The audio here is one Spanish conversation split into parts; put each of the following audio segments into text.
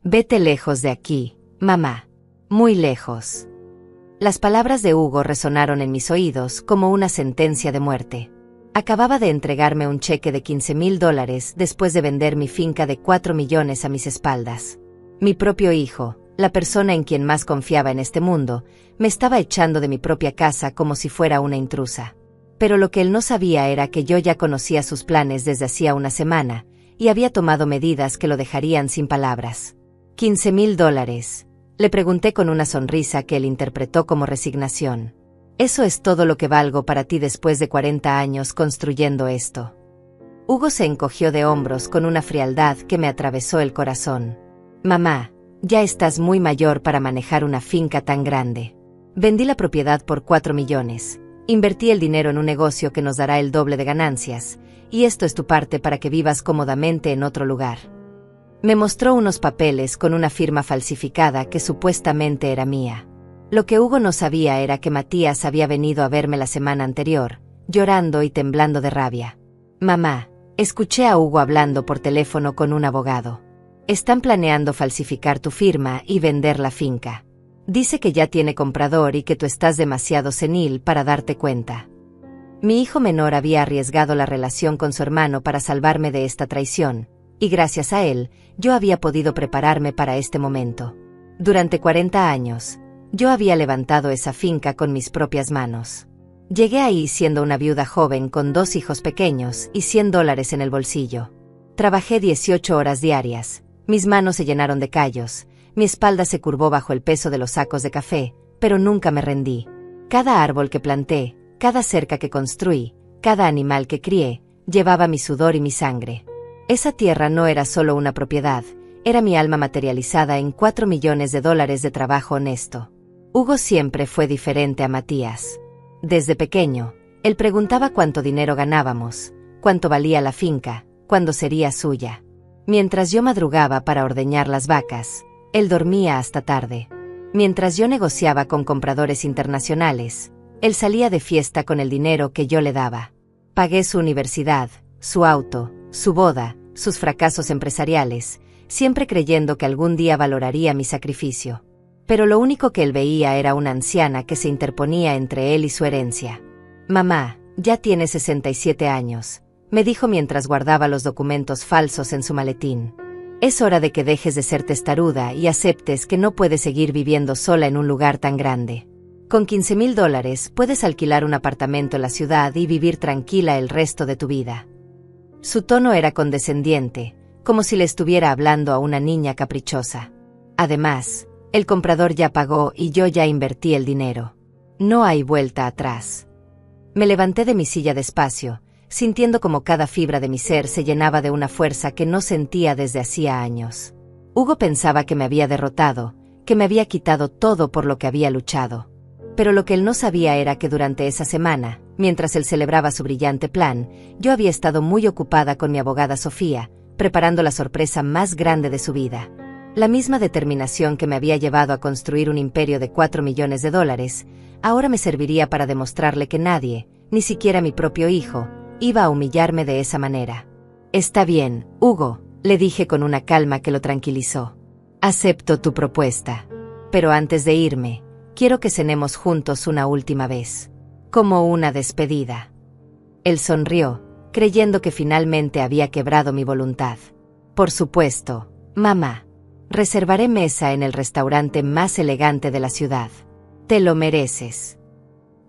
Vete lejos de aquí, mamá. Muy lejos. Las palabras de Hugo resonaron en mis oídos como una sentencia de muerte. Acababa de entregarme un cheque de $15,000 después de vender mi finca de 4 millones a mis espaldas. Mi propio hijo, la persona en quien más confiaba en este mundo, me estaba echando de mi propia casa como si fuera una intrusa. Pero lo que él no sabía era que yo ya conocía sus planes desde hacía una semana, y había tomado medidas que lo dejarían sin palabras. $15,000. Le pregunté con una sonrisa que él interpretó como resignación. ¿Eso es todo lo que valgo para ti después de 40 años construyendo esto? Hugo se encogió de hombros con una frialdad que me atravesó el corazón. Mamá, ya estás muy mayor para manejar una finca tan grande. Vendí la propiedad por 4 millones. Invertí el dinero en un negocio que nos dará el doble de ganancias, y esto es tu parte para que vivas cómodamente en otro lugar. Me mostró unos papeles con una firma falsificada que supuestamente era mía. Lo que Hugo no sabía era que Matías había venido a verme la semana anterior, llorando y temblando de rabia. Mamá, escuché a Hugo hablando por teléfono con un abogado. Están planeando falsificar tu firma y vender la finca. Dice que ya tiene comprador y que tú estás demasiado senil para darte cuenta. Mi hijo menor había arriesgado la relación con su hermano para salvarme de esta traición, y gracias a él, yo había podido prepararme para este momento. Durante 40 años, yo había levantado esa finca con mis propias manos. Llegué ahí siendo una viuda joven con 2 hijos pequeños y $100 en el bolsillo. Trabajé 18 horas diarias, mis manos se llenaron de callos, mi espalda se curvó bajo el peso de los sacos de café, pero nunca me rendí. Cada árbol que planté, cada cerca que construí, cada animal que crié, llevaba mi sudor y mi sangre. Esa tierra no era solo una propiedad, era mi alma materializada en $4 millones de trabajo honesto. Hugo siempre fue diferente a Matías. Desde pequeño, él preguntaba cuánto dinero ganábamos, cuánto valía la finca, cuándo sería suya. Mientras yo madrugaba para ordeñar las vacas, él dormía hasta tarde. Mientras yo negociaba con compradores internacionales, él salía de fiesta con el dinero que yo le daba. Pagué su universidad, su auto, su boda, sus fracasos empresariales, siempre creyendo que algún día valoraría mi sacrificio. Pero lo único que él veía era una anciana que se interponía entre él y su herencia. Mamá, ya tiene 67 años, me dijo mientras guardaba los documentos falsos en su maletín. Es hora de que dejes de ser testaruda y aceptes que no puedes seguir viviendo sola en un lugar tan grande. Con $15,000 puedes alquilar un apartamento en la ciudad y vivir tranquila el resto de tu vida. Su tono era condescendiente, como si le estuviera hablando a una niña caprichosa. Además, el comprador ya pagó y yo ya invertí el dinero. No hay vuelta atrás. Me levanté de mi silla despacio, sintiendo como cada fibra de mi ser se llenaba de una fuerza que no sentía desde hacía años. Hugo pensaba que me había derrotado, que me había quitado todo por lo que había luchado. Pero lo que él no sabía era que durante esa semana, mientras él celebraba su brillante plan, yo había estado muy ocupada con mi abogada Sofía, preparando la sorpresa más grande de su vida. La misma determinación que me había llevado a construir un imperio de $4 millones, ahora me serviría para demostrarle que nadie, ni siquiera mi propio hijo, iba a humillarme de esa manera. Está bien, Hugo, le dije con una calma que lo tranquilizó. Acepto tu propuesta. Pero antes de irme, quiero que cenemos juntos una última vez. Como una despedida. Él sonrió, creyendo que finalmente había quebrado mi voluntad. Por supuesto, mamá. Reservaré mesa en el restaurante más elegante de la ciudad. Te lo mereces.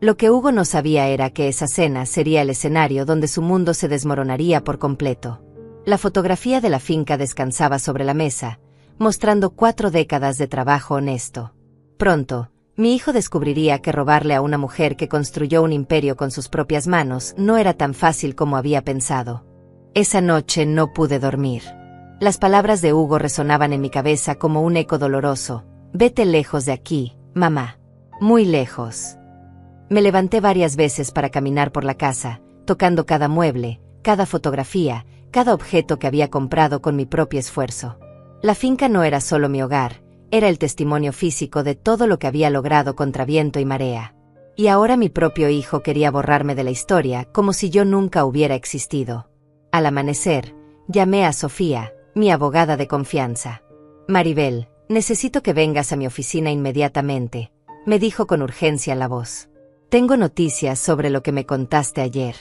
Lo que Hugo no sabía era que esa cena sería el escenario donde su mundo se desmoronaría por completo. La fotografía de la finca descansaba sobre la mesa, mostrando 4 décadas de trabajo honesto. Pronto, mi hijo descubriría que robarle a una mujer que construyó un imperio con sus propias manos no era tan fácil como había pensado. Esa noche no pude dormir. Las palabras de Hugo resonaban en mi cabeza como un eco doloroso. Vete lejos de aquí, mamá. Muy lejos. Me levanté varias veces para caminar por la casa, tocando cada mueble, cada fotografía, cada objeto que había comprado con mi propio esfuerzo. La finca no era solo mi hogar, era el testimonio físico de todo lo que había logrado contra viento y marea. Y ahora mi propio hijo quería borrarme de la historia como si yo nunca hubiera existido. Al amanecer, llamé a Sofía, mi abogada de confianza. Maribel, necesito que vengas a mi oficina inmediatamente, me dijo con urgencia en la voz. Tengo noticias sobre lo que me contaste ayer.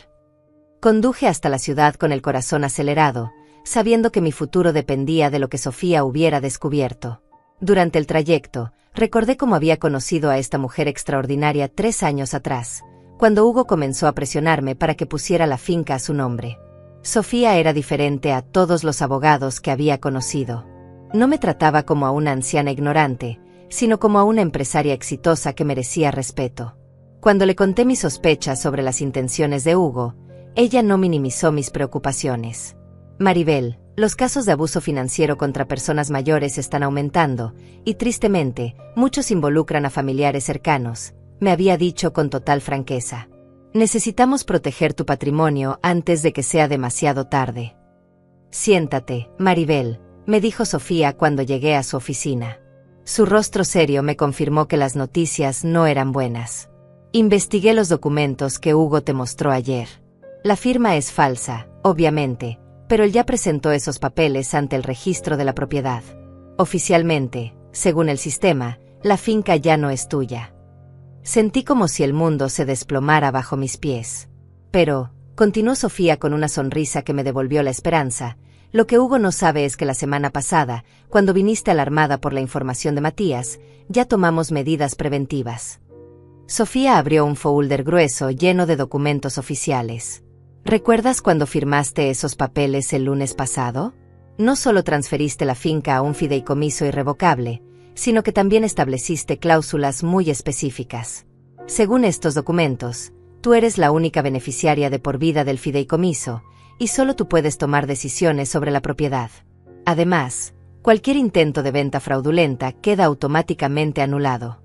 Conduje hasta la ciudad con el corazón acelerado, sabiendo que mi futuro dependía de lo que Sofía hubiera descubierto. Durante el trayecto, recordé cómo había conocido a esta mujer extraordinaria 3 años atrás, cuando Hugo comenzó a presionarme para que pusiera la finca a su nombre. Sofía era diferente a todos los abogados que había conocido. No me trataba como a una anciana ignorante, sino como a una empresaria exitosa que merecía respeto. Cuando le conté mis sospechas sobre las intenciones de Hugo, ella no minimizó mis preocupaciones. Maribel, los casos de abuso financiero contra personas mayores están aumentando, y tristemente, muchos involucran a familiares cercanos, me había dicho con total franqueza. Necesitamos proteger tu patrimonio antes de que sea demasiado tarde. Siéntate, Maribel, me dijo Sofía cuando llegué a su oficina. Su rostro serio me confirmó que las noticias no eran buenas. Investigué los documentos que Hugo te mostró ayer. La firma es falsa, obviamente, pero él ya presentó esos papeles ante el registro de la propiedad. Oficialmente, según el sistema, la finca ya no es tuya. Sentí como si el mundo se desplomara bajo mis pies. Pero, continuó Sofía con una sonrisa que me devolvió la esperanza, lo que Hugo no sabe es que la semana pasada, cuando viniste alarmada por la información de Matías, ya tomamos medidas preventivas. Sofía abrió un folder grueso lleno de documentos oficiales. ¿Recuerdas cuando firmaste esos papeles el lunes pasado? No solo transferiste la finca a un fideicomiso irrevocable, sino que también estableciste cláusulas muy específicas. Según estos documentos, tú eres la única beneficiaria de por vida del fideicomiso, y solo tú puedes tomar decisiones sobre la propiedad. Además, cualquier intento de venta fraudulenta queda automáticamente anulado.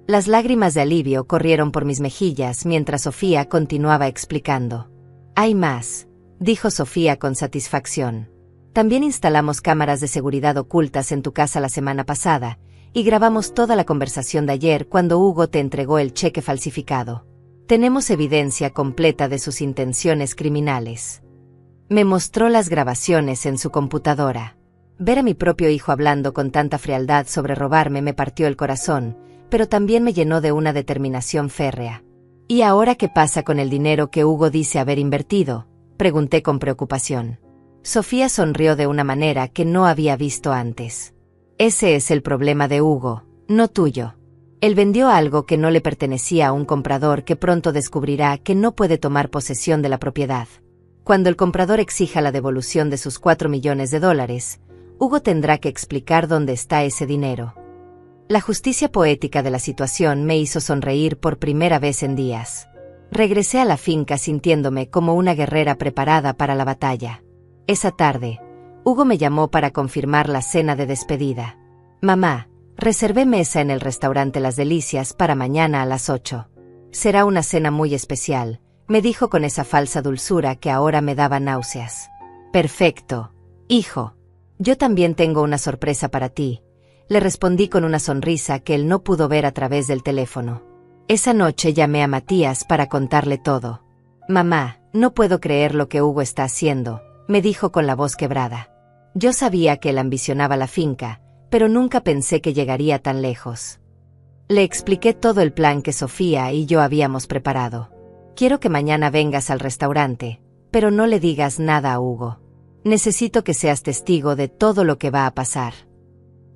Las lágrimas de alivio corrieron por mis mejillas mientras Sofía continuaba explicando. Hay más, dijo Sofía con satisfacción. También instalamos cámaras de seguridad ocultas en tu casa la semana pasada, y grabamos toda la conversación de ayer cuando Hugo te entregó el cheque falsificado. Tenemos evidencia completa de sus intenciones criminales. Me mostró las grabaciones en su computadora. Ver a mi propio hijo hablando con tanta frialdad sobre robarme me partió el corazón, pero también me llenó de una determinación férrea. ¿Y ahora qué pasa con el dinero que Hugo dice haber invertido?, pregunté con preocupación. Sofía sonrió de una manera que no había visto antes. Ese es el problema de Hugo, no tuyo. Él vendió algo que no le pertenecía a un comprador que pronto descubrirá que no puede tomar posesión de la propiedad. Cuando el comprador exija la devolución de sus $4 millones, Hugo tendrá que explicar dónde está ese dinero. La justicia poética de la situación me hizo sonreír por primera vez en días. Regresé a la finca sintiéndome como una guerrera preparada para la batalla. Esa tarde, Hugo me llamó para confirmar la cena de despedida. Mamá, reservé mesa en el restaurante Las Delicias para mañana a las 8. Será una cena muy especial, me dijo con esa falsa dulzura que ahora me daba náuseas. Perfecto, hijo. Yo también tengo una sorpresa para ti, le respondí con una sonrisa que él no pudo ver a través del teléfono. Esa noche llamé a Matías para contarle todo. Mamá, no puedo creer lo que Hugo está haciendo, me dijo con la voz quebrada. Yo sabía que él ambicionaba la finca, pero nunca pensé que llegaría tan lejos. Le expliqué todo el plan que Sofía y yo habíamos preparado. Quiero que mañana vengas al restaurante, pero no le digas nada a Hugo. Necesito que seas testigo de todo lo que va a pasar.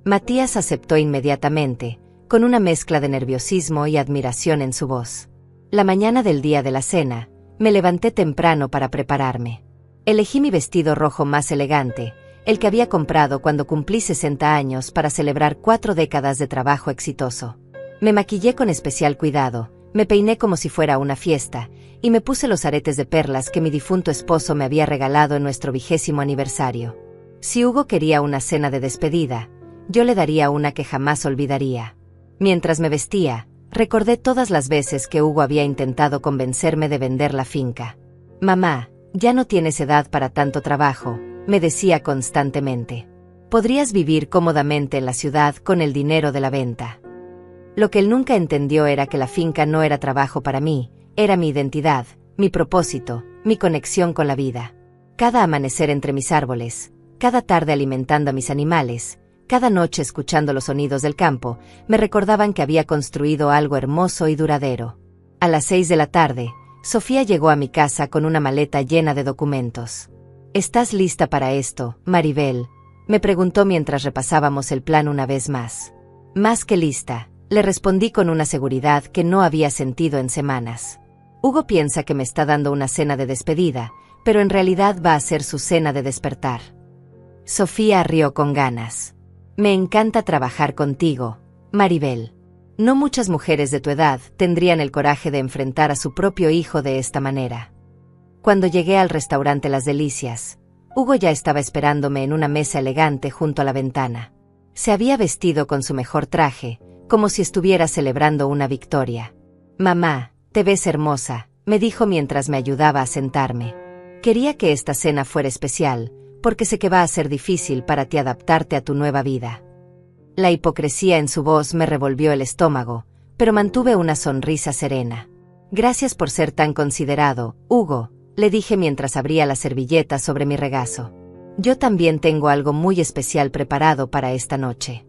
Matías aceptó inmediatamente, con una mezcla de nerviosismo y admiración en su voz. La mañana del día de la cena, me levanté temprano para prepararme. Elegí mi vestido rojo más elegante, el que había comprado cuando cumplí 60 años para celebrar 4 décadas de trabajo exitoso. Me maquillé con especial cuidado, me peiné como si fuera una fiesta, y me puse los aretes de perlas que mi difunto esposo me había regalado en nuestro 20º aniversario. Si Hugo quería una cena de despedida, yo le daría una que jamás olvidaría. Mientras me vestía, recordé todas las veces que Hugo había intentado convencerme de vender la finca. Mamá, ya no tienes edad para tanto trabajo, me decía constantemente. Podrías vivir cómodamente en la ciudad con el dinero de la venta. Lo que él nunca entendió era que la finca no era trabajo para mí, era mi identidad, mi propósito, mi conexión con la vida. Cada amanecer entre mis árboles, cada tarde alimentando a mis animales, Cada noche escuchando los sonidos del campo, me recordaban que había construido algo hermoso y duradero. A las 6 de la tarde, Sofía llegó a mi casa con una maleta llena de documentos. ¿Estás lista para esto, Maribel?, me preguntó mientras repasábamos el plan una vez más. Más que lista, le respondí con una seguridad que no había sentido en semanas. Hugo piensa que me está dando una cena de despedida, pero en realidad va a ser su cena de despertar. Sofía rió con ganas. Me encanta trabajar contigo, Maribel. No muchas mujeres de tu edad tendrían el coraje de enfrentar a su propio hijo de esta manera. Cuando llegué al restaurante Las Delicias, Hugo ya estaba esperándome en una mesa elegante junto a la ventana. Se había vestido con su mejor traje, como si estuviera celebrando una victoria. Mamá, te ves hermosa, me dijo mientras me ayudaba a sentarme. Quería que esta cena fuera especial, porque sé que va a ser difícil para ti adaptarte a tu nueva vida. La hipocresía en su voz me revolvió el estómago, pero mantuve una sonrisa serena. Gracias por ser tan considerado, Hugo, le dije mientras abría la servilleta sobre mi regazo. Yo también tengo algo muy especial preparado para esta noche.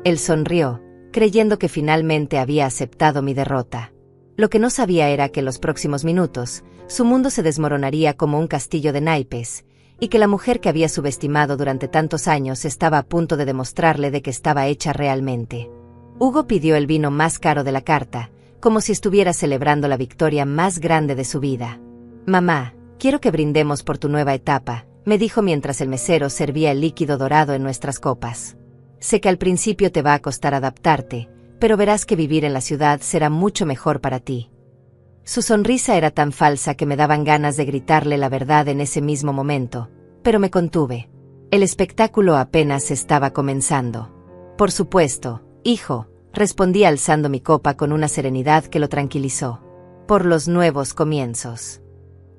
Él sonrió, creyendo que finalmente había aceptado mi derrota. Lo que no sabía era que en los próximos minutos, su mundo se desmoronaría como un castillo de naipes, y que la mujer que había subestimado durante tantos años estaba a punto de demostrarle de que estaba hecha realmente. Hugo pidió el vino más caro de la carta, como si estuviera celebrando la victoria más grande de su vida. Mamá, quiero que brindemos por tu nueva etapa, me dijo mientras el mesero servía el líquido dorado en nuestras copas. Sé que al principio te va a costar adaptarte, pero verás que vivir en la ciudad será mucho mejor para ti. Su sonrisa era tan falsa que me daban ganas de gritarle la verdad en ese mismo momento, pero me contuve. El espectáculo apenas estaba comenzando. Por supuesto, hijo, respondí alzando mi copa con una serenidad que lo tranquilizó. Por los nuevos comienzos.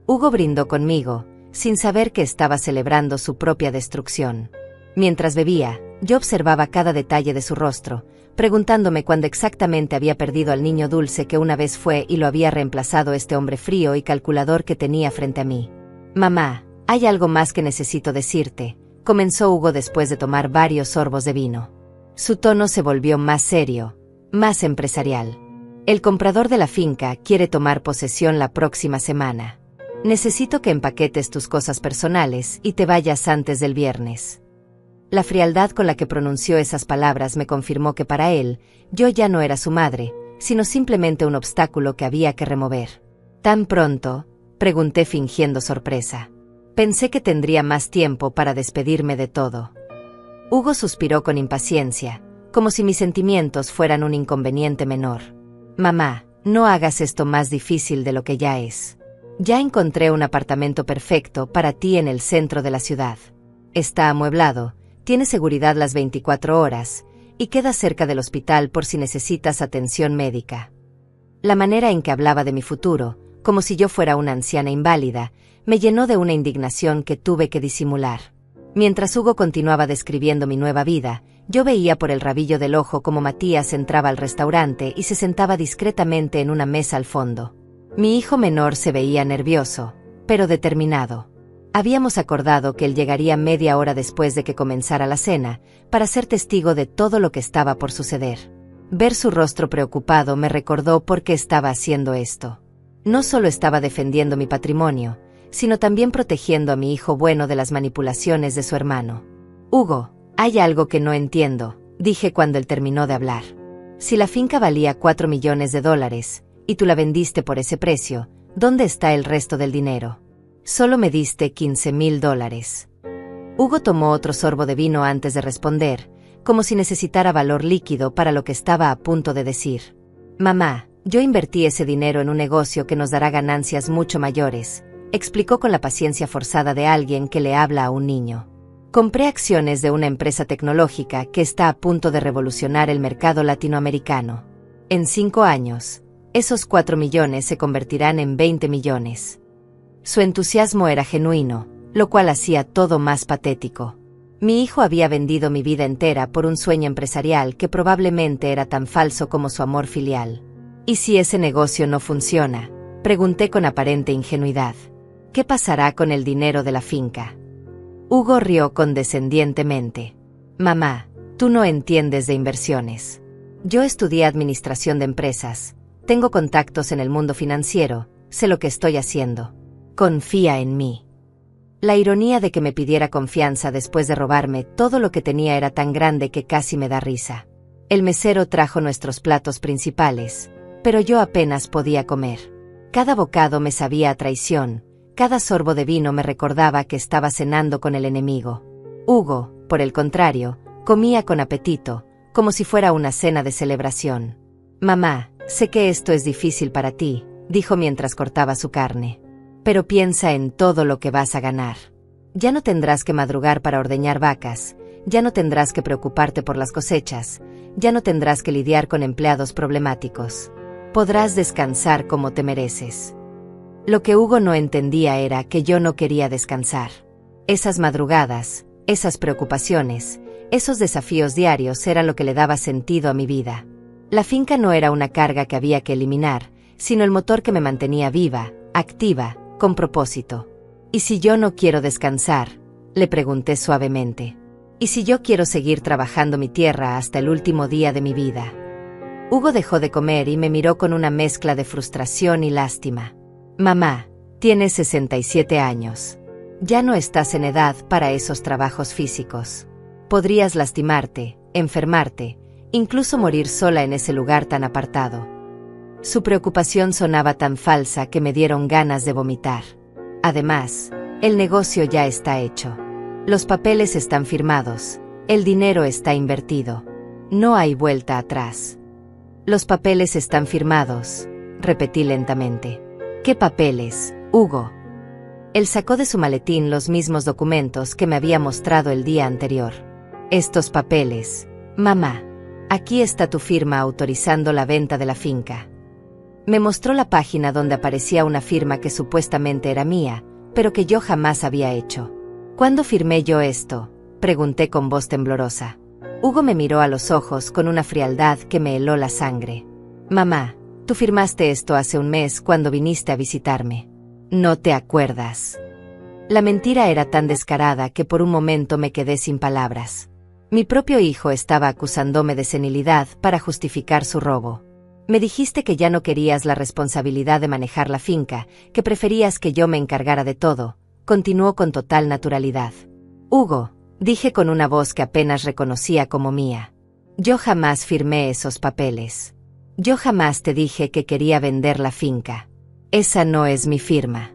Hugo brindó conmigo, sin saber que estaba celebrando su propia destrucción. Mientras bebía, yo observaba cada detalle de su rostro, preguntándome cuándo exactamente había perdido al niño dulce que una vez fue y lo había reemplazado este hombre frío y calculador que tenía frente a mí. Mamá, hay algo más que necesito decirte, comenzó Hugo después de tomar varios sorbos de vino. Su tono se volvió más serio, más empresarial. El comprador de la finca quiere tomar posesión la próxima semana. Necesito que empaquetes tus cosas personales y te vayas antes del viernes. La frialdad con la que pronunció esas palabras me confirmó que para él, yo ya no era su madre, sino simplemente un obstáculo que había que remover. ¿Tan pronto?, pregunté fingiendo sorpresa. Pensé que tendría más tiempo para despedirme de todo. Hugo suspiró con impaciencia, como si mis sentimientos fueran un inconveniente menor. Mamá, no hagas esto más difícil de lo que ya es. Ya encontré un apartamento perfecto para ti en el centro de la ciudad. Está amueblado, tiene seguridad las 24 horas, y queda cerca del hospital por si necesitas atención médica. La manera en que hablaba de mi futuro, como si yo fuera una anciana inválida, me llenó de una indignación que tuve que disimular. Mientras Hugo continuaba describiendo mi nueva vida, yo veía por el rabillo del ojo cómo Matías entraba al restaurante y se sentaba discretamente en una mesa al fondo. Mi hijo menor se veía nervioso, pero determinado. Habíamos acordado que él llegaría media hora después de que comenzara la cena, para ser testigo de todo lo que estaba por suceder. Ver su rostro preocupado me recordó por qué estaba haciendo esto. No solo estaba defendiendo mi patrimonio, sino también protegiendo a mi hijo bueno de las manipulaciones de su hermano. Hugo, hay algo que no entiendo, dije cuando él terminó de hablar. Si la finca valía $4 millones, y tú la vendiste por ese precio, ¿dónde está el resto del dinero? Solo me diste $15,000. Hugo tomó otro sorbo de vino antes de responder, como si necesitara valor líquido para lo que estaba a punto de decir. Mamá, yo invertí ese dinero en un negocio que nos dará ganancias mucho mayores, explicó con la paciencia forzada de alguien que le habla a un niño. Compré acciones de una empresa tecnológica que está a punto de revolucionar el mercado latinoamericano. En 5 años, esos 4 millones se convertirán en 20 millones. Su entusiasmo era genuino, lo cual hacía todo más patético. Mi hijo había vendido mi vida entera por un sueño empresarial que probablemente era tan falso como su amor filial. ¿Y si ese negocio no funciona?, pregunté con aparente ingenuidad. ¿Qué pasará con el dinero de la finca? Hugo rió condescendientemente. Mamá, Tú no entiendes de inversiones. Yo estudié administración de empresas, tengo contactos en el mundo financiero, sé lo que estoy haciendo. Confía en mí. La ironía de que me pidiera confianza después de robarme todo lo que tenía era tan grande que casi me da risa. El mesero trajo nuestros platos principales, pero yo apenas podía comer. Cada bocado me sabía a traición, cada sorbo de vino me recordaba que estaba cenando con el enemigo. Hugo, por el contrario, comía con apetito, como si fuera una cena de celebración. Mamá, sé que esto es difícil para ti, dijo mientras cortaba su carne. Pero piensa en todo lo que vas a ganar. Ya no tendrás que madrugar para ordeñar vacas, ya no tendrás que preocuparte por las cosechas, ya no tendrás que lidiar con empleados problemáticos. Podrás descansar como te mereces. Lo que Hugo no entendía era que yo no quería descansar. Esas madrugadas, esas preocupaciones, esos desafíos diarios era lo que le daba sentido a mi vida. La finca no era una carga que había que eliminar, sino el motor que me mantenía viva, activa, con propósito. ¿Y si yo no quiero descansar?, le pregunté suavemente. ¿Y si yo quiero seguir trabajando mi tierra hasta el último día de mi vida? Hugo dejó de comer y me miró con una mezcla de frustración y lástima. Mamá, tienes 67 años. Ya no estás en edad para esos trabajos físicos. Podrías lastimarte, enfermarte, incluso morir sola en ese lugar tan apartado. Su preocupación sonaba tan falsa que me dieron ganas de vomitar. Además, el negocio ya está hecho. Los papeles están firmados, el dinero está invertido. No hay vuelta atrás. Los papeles están firmados, repetí lentamente. ¿Qué papeles, Hugo? Él sacó de su maletín los mismos documentos que me había mostrado el día anterior. Estos papeles, mamá. Aquí está tu firma autorizando la venta de la finca. Me mostró la página donde aparecía una firma que supuestamente era mía, pero que yo jamás había hecho. ¿Cuándo firmé yo esto?, pregunté con voz temblorosa. Hugo me miró a los ojos con una frialdad que me heló la sangre. Mamá, tú firmaste esto hace un mes cuando viniste a visitarme. No te acuerdas. La mentira era tan descarada que por un momento me quedé sin palabras. Mi propio hijo estaba acusándome de senilidad para justificar su robo. Me dijiste que ya no querías la responsabilidad de manejar la finca, que preferías que yo me encargara de todo, continuó con total naturalidad. Hugo, dije con una voz que apenas reconocía como mía. Yo jamás firmé esos papeles. Yo jamás te dije que quería vender la finca. Esa no es mi firma.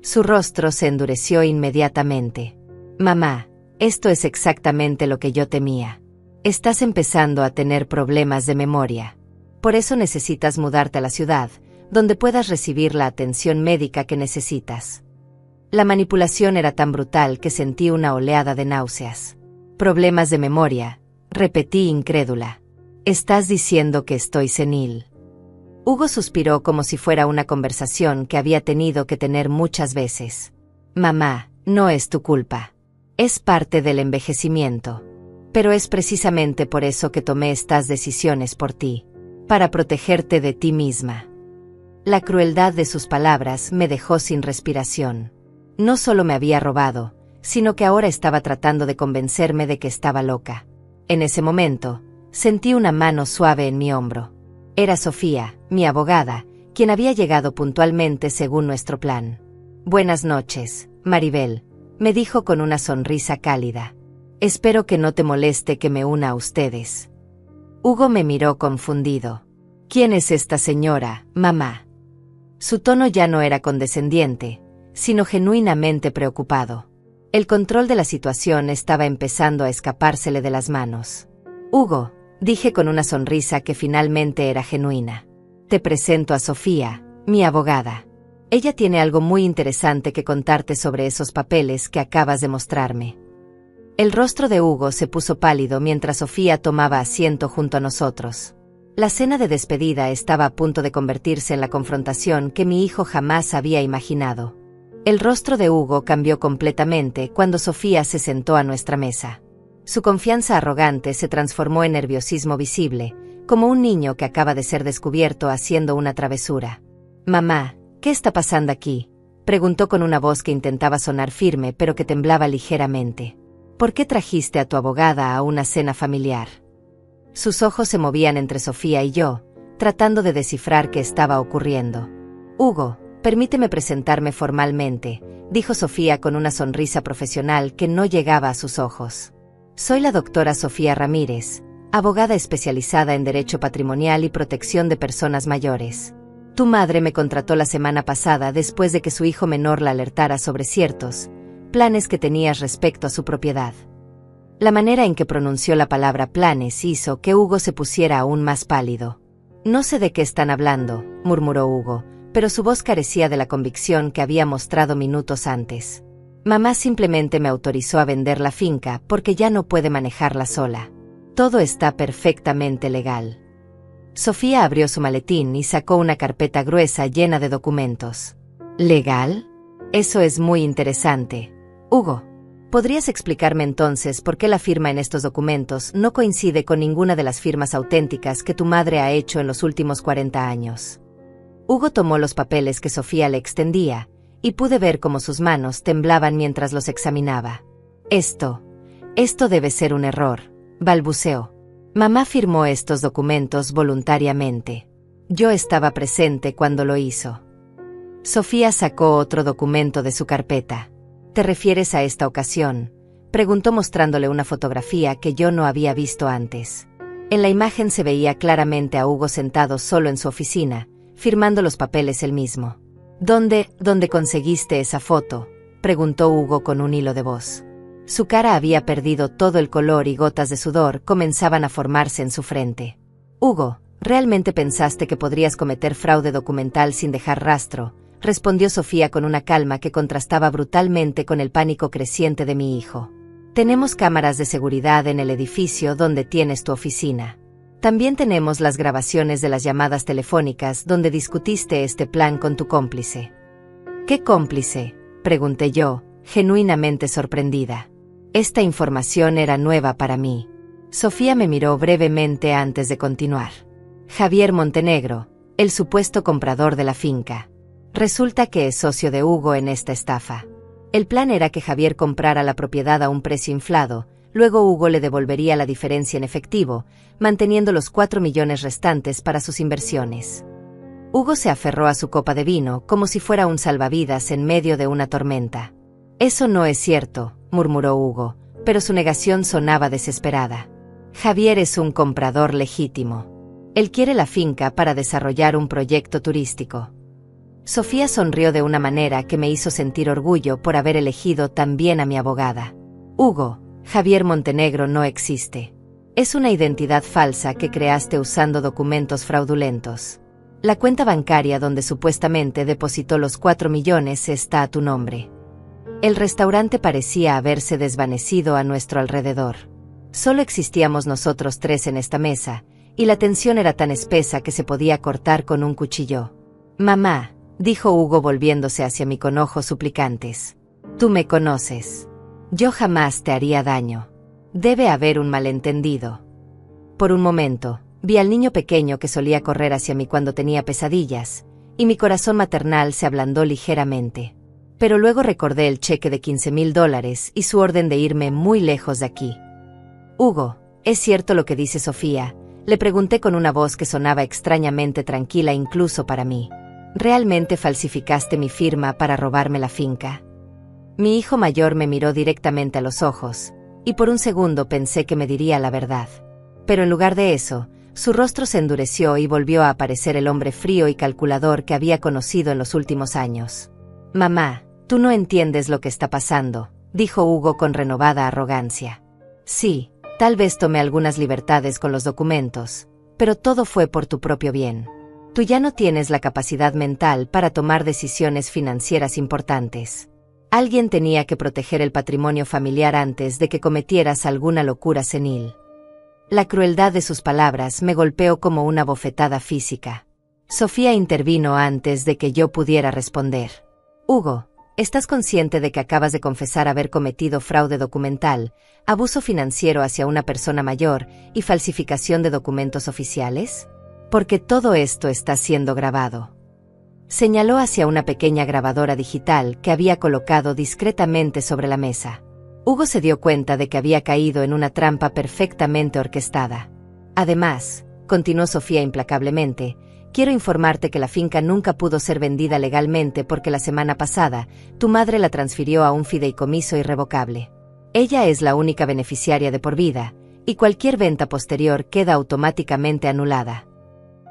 Su rostro se endureció inmediatamente. Mamá, esto es exactamente lo que yo temía. Estás empezando a tener problemas de memoria. Por eso necesitas mudarte a la ciudad, donde puedas recibir la atención médica que necesitas. La manipulación era tan brutal que sentí una oleada de náuseas. Problemas de memoria, repetí incrédula. Estás diciendo que estoy senil. Hugo suspiró como si fuera una conversación que había tenido que tener muchas veces. Mamá, no es tu culpa. Es parte del envejecimiento. Pero es precisamente por eso que tomé estas decisiones por ti. Para protegerte de ti misma. La crueldad de sus palabras me dejó sin respiración. No solo me había robado, sino que ahora estaba tratando de convencerme de que estaba loca. En ese momento, sentí una mano suave en mi hombro. Era Sofía, mi abogada, quien había llegado puntualmente según nuestro plan. Buenas noches, Maribel, me dijo con una sonrisa cálida. Espero que no te moleste que me una a ustedes. Hugo me miró confundido. ¿Quién es esta señora, mamá? Su tono ya no era condescendiente, sino genuinamente preocupado. El control de la situación estaba empezando a escapársele de las manos. Hugo, dije con una sonrisa que finalmente era genuina. Te presento a Sofía, mi abogada. Ella tiene algo muy interesante que contarte sobre esos papeles que acabas de mostrarme. El rostro de Hugo se puso pálido mientras Sofía tomaba asiento junto a nosotros. La cena de despedida estaba a punto de convertirse en la confrontación que mi hijo jamás había imaginado. El rostro de Hugo cambió completamente cuando Sofía se sentó a nuestra mesa. Su confianza arrogante se transformó en nerviosismo visible, como un niño que acaba de ser descubierto haciendo una travesura. «Mamá, ¿qué está pasando aquí?», preguntó con una voz que intentaba sonar firme pero que temblaba ligeramente. ¿Por qué trajiste a tu abogada a una cena familiar? Sus ojos se movían entre Sofía y yo, tratando de descifrar qué estaba ocurriendo. Hugo, permíteme presentarme formalmente, dijo Sofía con una sonrisa profesional que no llegaba a sus ojos. Soy la doctora Sofía Ramírez, abogada especializada en Derecho Patrimonial y Protección de Personas Mayores. Tu madre me contrató la semana pasada después de que su hijo menor la alertara sobre ciertos planes que tenías respecto a su propiedad. La manera en que pronunció la palabra planes hizo que Hugo se pusiera aún más pálido. No sé de qué están hablando, murmuró Hugo, pero su voz carecía de la convicción que había mostrado minutos antes. Mamá simplemente me autorizó a vender la finca porque ya no puede manejarla sola. Todo está perfectamente legal. Sofía abrió su maletín y sacó una carpeta gruesa llena de documentos. ¿Legal? Eso es muy interesante. Hugo, ¿podrías explicarme entonces por qué la firma en estos documentos no coincide con ninguna de las firmas auténticas que tu madre ha hecho en los últimos 40 años? Hugo tomó los papeles que Sofía le extendía, y pude ver cómo sus manos temblaban mientras los examinaba. Esto debe ser un error, balbuceó. Mamá firmó estos documentos voluntariamente. Yo estaba presente cuando lo hizo. Sofía sacó otro documento de su carpeta. ¿Te refieres a esta ocasión?, preguntó mostrándole una fotografía que yo no había visto antes. En la imagen se veía claramente a Hugo sentado solo en su oficina, firmando los papeles él mismo. ¿Dónde conseguiste esa foto?, preguntó Hugo con un hilo de voz. Su cara había perdido todo el color y gotas de sudor comenzaban a formarse en su frente. Hugo, ¿realmente pensaste que podrías cometer fraude documental sin dejar rastro?, respondió Sofía con una calma que contrastaba brutalmente con el pánico creciente de mi hijo. Tenemos cámaras de seguridad en el edificio donde tienes tu oficina. También tenemos las grabaciones de las llamadas telefónicas donde discutiste este plan con tu cómplice. ¿Qué cómplice?, pregunté yo, genuinamente sorprendida. Esta información era nueva para mí. Sofía me miró brevemente antes de continuar. Javier Montenegro, el supuesto comprador de la finca. Resulta que es socio de Hugo en esta estafa. El plan era que Javier comprara la propiedad a un precio inflado, luego Hugo le devolvería la diferencia en efectivo, manteniendo los 4 millones restantes para sus inversiones. Hugo se aferró a su copa de vino como si fuera un salvavidas en medio de una tormenta. Eso no es cierto, murmuró Hugo, pero su negación sonaba desesperada. Javier es un comprador legítimo. Él quiere la finca para desarrollar un proyecto turístico. Sofía sonrió de una manera que me hizo sentir orgullo por haber elegido tan bien a mi abogada. Hugo, Javier Montenegro no existe. Es una identidad falsa que creaste usando documentos fraudulentos. La cuenta bancaria donde supuestamente depositó los 4 millones está a tu nombre. El restaurante parecía haberse desvanecido a nuestro alrededor. Solo existíamos nosotros 3 en esta mesa, y la tensión era tan espesa que se podía cortar con un cuchillo. Mamá, dijo Hugo volviéndose hacia mí con ojos suplicantes. Tú me conoces. Yo jamás te haría daño. Debe haber un malentendido. Por un momento, vi al niño pequeño que solía correr hacia mí cuando tenía pesadillas, y mi corazón maternal se ablandó ligeramente. Pero luego recordé el cheque de $15,000 y su orden de irme muy lejos de aquí. Hugo, ¿es cierto lo que dice Sofía?, le pregunté con una voz que sonaba extrañamente tranquila incluso para mí. ¿Realmente falsificaste mi firma para robarme la finca? Mi hijo mayor me miró directamente a los ojos, y por un segundo pensé que me diría la verdad. Pero en lugar de eso, su rostro se endureció y volvió a aparecer el hombre frío y calculador que había conocido en los últimos años. Mamá, tú no entiendes lo que está pasando, dijo Hugo con renovada arrogancia. Sí, tal vez tomé algunas libertades con los documentos, pero todo fue por tu propio bien. Tú ya no tienes la capacidad mental para tomar decisiones financieras importantes. Alguien tenía que proteger el patrimonio familiar antes de que cometieras alguna locura senil. La crueldad de sus palabras me golpeó como una bofetada física. Sofía intervino antes de que yo pudiera responder. Hugo, ¿estás consciente de que acabas de confesar haber cometido fraude documental, abuso financiero hacia una persona mayor y falsificación de documentos oficiales? Porque todo esto está siendo grabado. Señaló hacia una pequeña grabadora digital que había colocado discretamente sobre la mesa. Hugo se dio cuenta de que había caído en una trampa perfectamente orquestada. Además, continuó Sofía implacablemente, quiero informarte que la finca nunca pudo ser vendida legalmente porque la semana pasada, tu madre la transfirió a un fideicomiso irrevocable. Ella es la única beneficiaria de por vida, y cualquier venta posterior queda automáticamente anulada.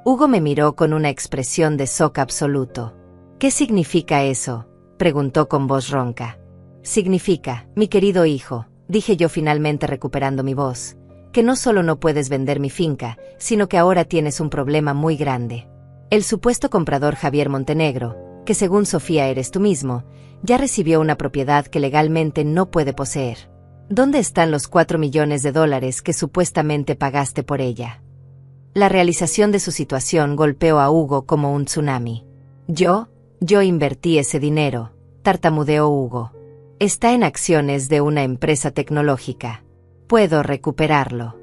Hugo me miró con una expresión de shock absoluto. ¿Qué significa eso?, preguntó con voz ronca. Significa, mi querido hijo, dije yo finalmente recuperando mi voz, que no solo no puedes vender mi finca, sino que ahora tienes un problema muy grande. El supuesto comprador Javier Montenegro, que según Sofía eres tú mismo, ya recibió una propiedad que legalmente no puede poseer. ¿Dónde están los 4 millones de dólares que supuestamente pagaste por ella? La realización de su situación golpeó a Hugo como un tsunami. Yo invertí ese dinero, tartamudeó Hugo. Está en acciones de una empresa tecnológica. Puedo recuperarlo.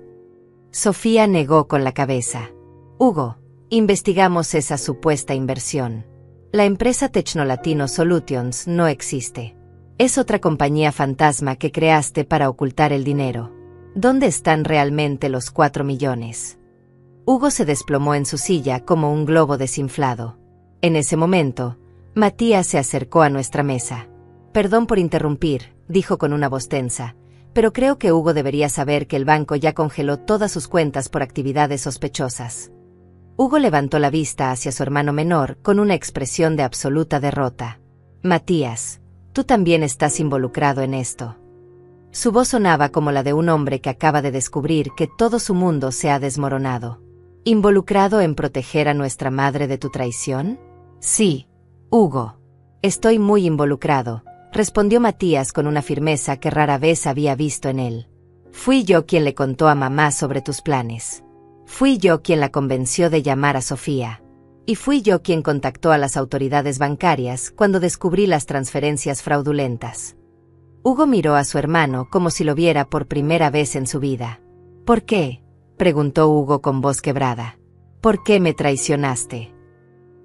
Sofía negó con la cabeza. Hugo, investigamos esa supuesta inversión. La empresa Technolatino Solutions no existe. Es otra compañía fantasma que creaste para ocultar el dinero. ¿Dónde están realmente los 4 millones? Hugo se desplomó en su silla como un globo desinflado. En ese momento, Matías se acercó a nuestra mesa. Perdón por interrumpir, dijo con una voz tensa, pero creo que Hugo debería saber que el banco ya congeló todas sus cuentas por actividades sospechosas. Hugo levantó la vista hacia su hermano menor con una expresión de absoluta derrota. Matías, tú también estás involucrado en esto. Su voz sonaba como la de un hombre que acaba de descubrir que todo su mundo se ha desmoronado. ¿Involucrado en proteger a nuestra madre de tu traición? Sí, Hugo. Estoy muy involucrado, respondió Matías con una firmeza que rara vez había visto en él. Fui yo quien le contó a mamá sobre tus planes. Fui yo quien la convenció de llamar a Sofía. Y fui yo quien contactó a las autoridades bancarias cuando descubrí las transferencias fraudulentas. Hugo miró a su hermano como si lo viera por primera vez en su vida. ¿Por qué?, preguntó Hugo con voz quebrada. ¿Por qué me traicionaste?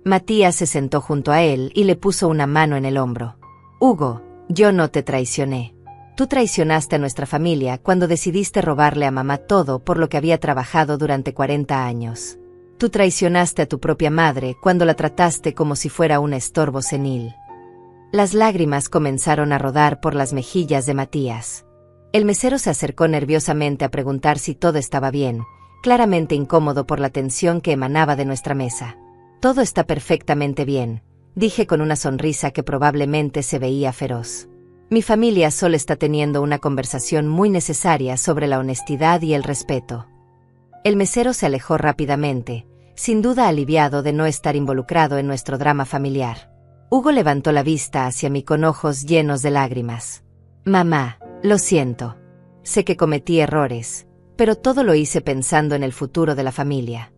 Matías se sentó junto a él y le puso una mano en el hombro. Hugo, yo no te traicioné. Tú traicionaste a nuestra familia cuando decidiste robarle a mamá todo por lo que había trabajado durante 40 años. Tú traicionaste a tu propia madre cuando la trataste como si fuera un estorbo senil. Las lágrimas comenzaron a rodar por las mejillas de Matías. El mesero se acercó nerviosamente a preguntar si todo estaba bien, claramente incómodo por la tensión que emanaba de nuestra mesa. Todo está perfectamente bien, dije con una sonrisa que probablemente se veía feroz. Mi familia solo está teniendo una conversación muy necesaria sobre la honestidad y el respeto. El mesero se alejó rápidamente, sin duda aliviado de no estar involucrado en nuestro drama familiar. Hugo levantó la vista hacia mí con ojos llenos de lágrimas. Mamá, lo siento. Sé que cometí errores, pero todo lo hice pensando en el futuro de la familia.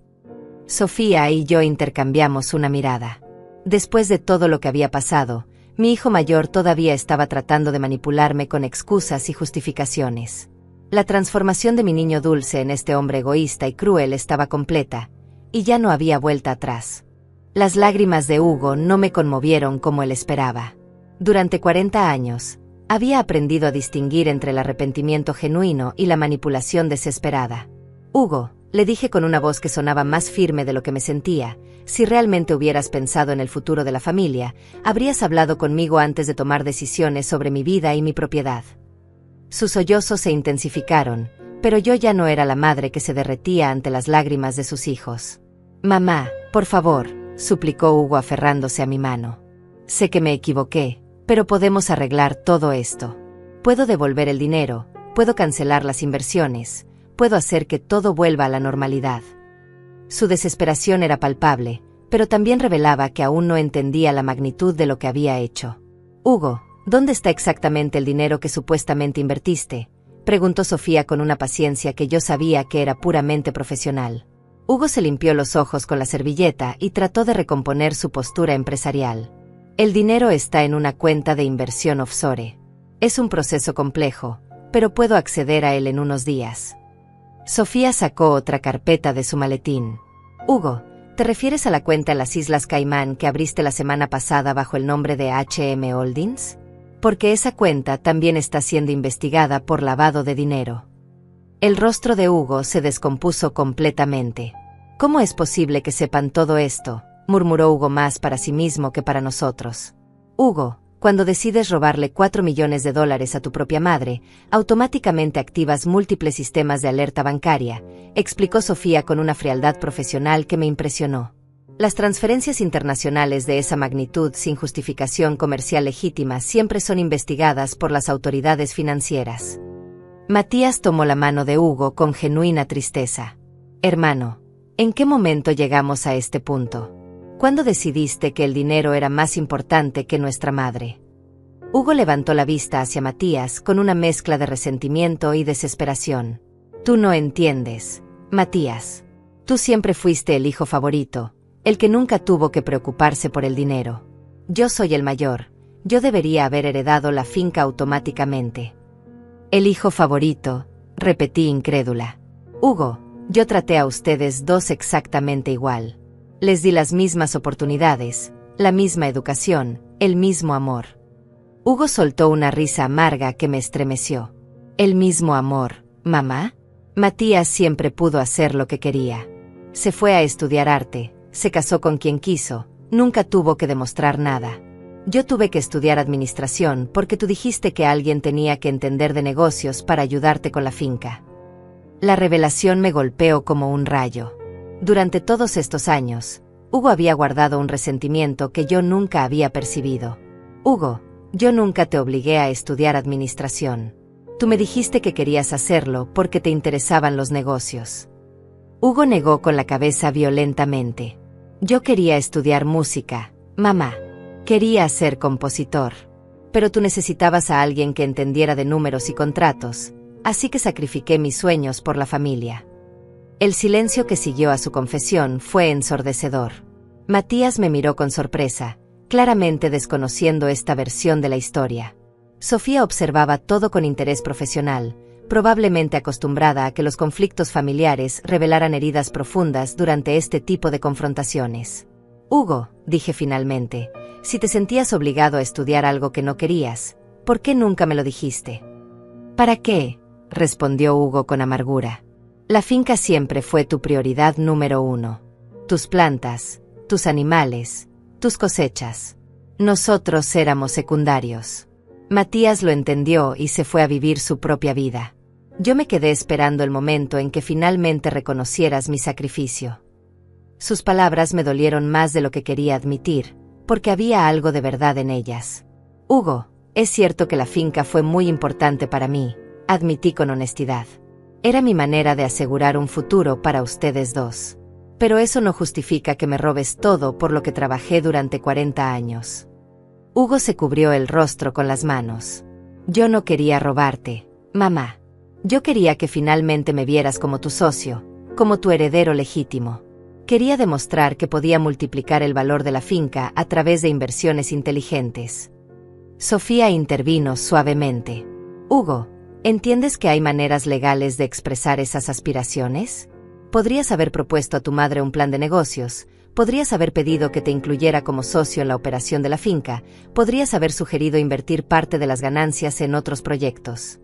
Sofía y yo intercambiamos una mirada. Después de todo lo que había pasado, mi hijo mayor todavía estaba tratando de manipularme con excusas y justificaciones. La transformación de mi niño dulce en este hombre egoísta y cruel estaba completa, y ya no había vuelta atrás. Las lágrimas de Hugo no me conmovieron como él esperaba. Durante 40 años, había aprendido a distinguir entre el arrepentimiento genuino y la manipulación desesperada. Hugo, le dije con una voz que sonaba más firme de lo que me sentía, si realmente hubieras pensado en el futuro de la familia, habrías hablado conmigo antes de tomar decisiones sobre mi vida y mi propiedad. Sus sollozos se intensificaron, pero yo ya no era la madre que se derretía ante las lágrimas de sus hijos. Mamá, por favor, suplicó Hugo aferrándose a mi mano. Sé que me equivoqué, pero podemos arreglar todo esto. Puedo devolver el dinero, puedo cancelar las inversiones, puedo hacer que todo vuelva a la normalidad. Su desesperación era palpable, pero también revelaba que aún no entendía la magnitud de lo que había hecho. Hugo, ¿dónde está exactamente el dinero que supuestamente invertiste?, preguntó Sofía con una paciencia que yo sabía que era puramente profesional. Hugo se limpió los ojos con la servilleta y trató de recomponer su postura empresarial. El dinero está en una cuenta de inversión offshore. Es un proceso complejo, pero puedo acceder a él en unos días. Sofía sacó otra carpeta de su maletín. Hugo, ¿te refieres a la cuenta en las Islas Caimán que abriste la semana pasada bajo el nombre de HM Holdings? Porque esa cuenta también está siendo investigada por lavado de dinero. El rostro de Hugo se descompuso completamente. ¿Cómo es posible que sepan todo esto?, murmuró Hugo, más para sí mismo que para nosotros. Hugo, cuando decides robarle $4 millones a tu propia madre, automáticamente activas múltiples sistemas de alerta bancaria, explicó Sofía con una frialdad profesional que me impresionó. Las transferencias internacionales de esa magnitud sin justificación comercial legítima siempre son investigadas por las autoridades financieras. Matías tomó la mano de Hugo con genuina tristeza. Hermano, ¿en qué momento llegamos a este punto? ¿Cuándo decidiste que el dinero era más importante que nuestra madre? Hugo levantó la vista hacia Matías con una mezcla de resentimiento y desesperación. Tú no entiendes, Matías. Tú siempre fuiste el hijo favorito, el que nunca tuvo que preocuparse por el dinero. Yo soy el mayor, yo debería haber heredado la finca automáticamente. El hijo favorito, repetí incrédula. Hugo, yo traté a ustedes dos exactamente igual. Les di las mismas oportunidades, la misma educación, el mismo amor. Hugo soltó una risa amarga que me estremeció. ¿El mismo amor, mamá? Matías siempre pudo hacer lo que quería. Se fue a estudiar arte, se casó con quien quiso, nunca tuvo que demostrar nada. Yo tuve que estudiar administración porque tú dijiste que alguien tenía que entender de negocios para ayudarte con la finca. La revelación me golpeó como un rayo. Durante todos estos años, Hugo había guardado un resentimiento que yo nunca había percibido. Hugo, yo nunca te obligué a estudiar administración. Tú me dijiste que querías hacerlo porque te interesaban los negocios. Hugo negó con la cabeza violentamente. Yo quería estudiar música, mamá. Quería ser compositor. Pero tú necesitabas a alguien que entendiera de números y contratos, así que sacrifiqué mis sueños por la familia. El silencio que siguió a su confesión fue ensordecedor. Matías me miró con sorpresa, claramente desconociendo esta versión de la historia. Sofía observaba todo con interés profesional, probablemente acostumbrada a que los conflictos familiares revelaran heridas profundas durante este tipo de confrontaciones. Hugo, dije finalmente, si te sentías obligado a estudiar algo que no querías, ¿por qué nunca me lo dijiste? ¿Para qué?, respondió Hugo con amargura. La finca siempre fue tu prioridad número 1. Tus plantas, tus animales, tus cosechas. Nosotros éramos secundarios. Matías lo entendió y se fue a vivir su propia vida. Yo me quedé esperando el momento en que finalmente reconocieras mi sacrificio. Sus palabras me dolieron más de lo que quería admitir, porque había algo de verdad en ellas. Hugo, es cierto que la finca fue muy importante para mí, admití con honestidad. Era mi manera de asegurar un futuro para ustedes dos. Pero eso no justifica que me robes todo por lo que trabajé durante 40 años. Hugo se cubrió el rostro con las manos. Yo no quería robarte, mamá. Yo quería que finalmente me vieras como tu socio, como tu heredero legítimo. Quería demostrar que podía multiplicar el valor de la finca a través de inversiones inteligentes. Sofía intervino suavemente. Hugo, ¿entiendes que hay maneras legales de expresar esas aspiraciones? Podrías haber propuesto a tu madre un plan de negocios, podrías haber pedido que te incluyera como socio en la operación de la finca, podrías haber sugerido invertir parte de las ganancias en otros proyectos.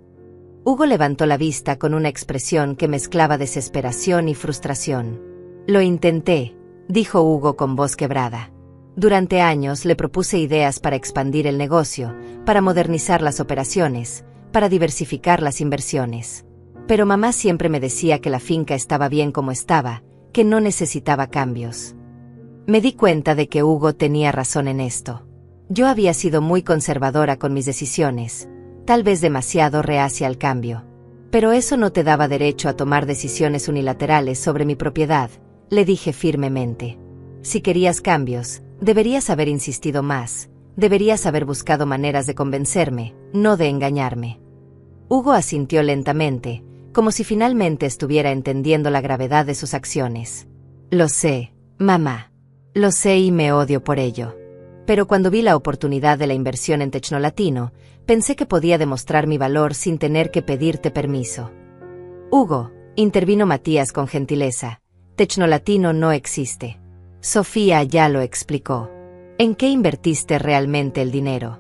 Hugo levantó la vista con una expresión que mezclaba desesperación y frustración. Lo intenté, dijo Hugo con voz quebrada. Durante años le propuse ideas para expandir el negocio, para modernizar las operaciones, para diversificar las inversiones. Pero mamá siempre me decía que la finca estaba bien como estaba, que no necesitaba cambios. Me di cuenta de que Hugo tenía razón en esto. Yo había sido muy conservadora con mis decisiones, tal vez demasiado reacia al cambio. Pero eso no te daba derecho a tomar decisiones unilaterales sobre mi propiedad, le dije firmemente. Si querías cambios, deberías haber insistido más, deberías haber buscado maneras de convencerme, no de engañarme. Hugo asintió lentamente, como si finalmente estuviera entendiendo la gravedad de sus acciones. Lo sé, mamá. Lo sé y me odio por ello. Pero cuando vi la oportunidad de la inversión en Tecnolatino, pensé que podía demostrar mi valor sin tener que pedirte permiso. Hugo, intervino Matías con gentileza, Tecnolatino no existe. Sofía ya lo explicó. ¿En qué invertiste realmente el dinero?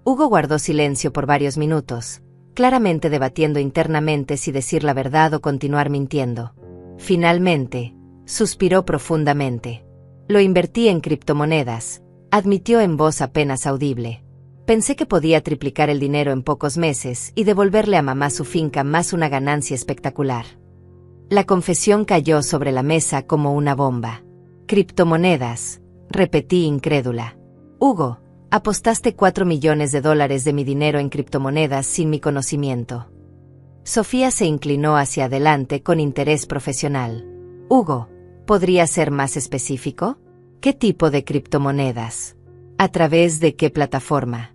Hugo guardó silencio por varios minutos, claramente debatiendo internamente si decir la verdad o continuar mintiendo. Finalmente, suspiró profundamente. Lo invertí en criptomonedas, admitió en voz apenas audible. Pensé que podía triplicar el dinero en pocos meses y devolverle a mamá su finca más una ganancia espectacular. La confesión cayó sobre la mesa como una bomba. Criptomonedas, repetí incrédula. Hugo, apostaste $4 millones de mi dinero en criptomonedas sin mi conocimiento. Sofía se inclinó hacia adelante con interés profesional. Hugo, ¿podría ser más específico? ¿Qué tipo de criptomonedas? ¿A través de qué plataforma?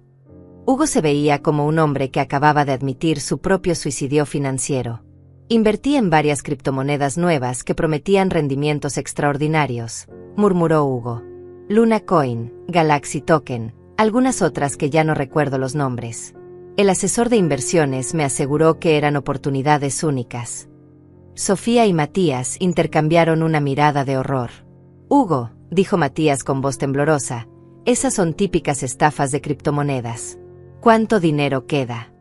Hugo se veía como un hombre que acababa de admitir su propio suicidio financiero. Invertí en varias criptomonedas nuevas que prometían rendimientos extraordinarios, murmuró Hugo. Luna Coin, Galaxy Token, algunas otras que ya no recuerdo los nombres. El asesor de inversiones me aseguró que eran oportunidades únicas. Sofía y Matías intercambiaron una mirada de horror. Hugo, dijo Matías con voz temblorosa, esas son típicas estafas de criptomonedas. ¿Cuánto dinero queda?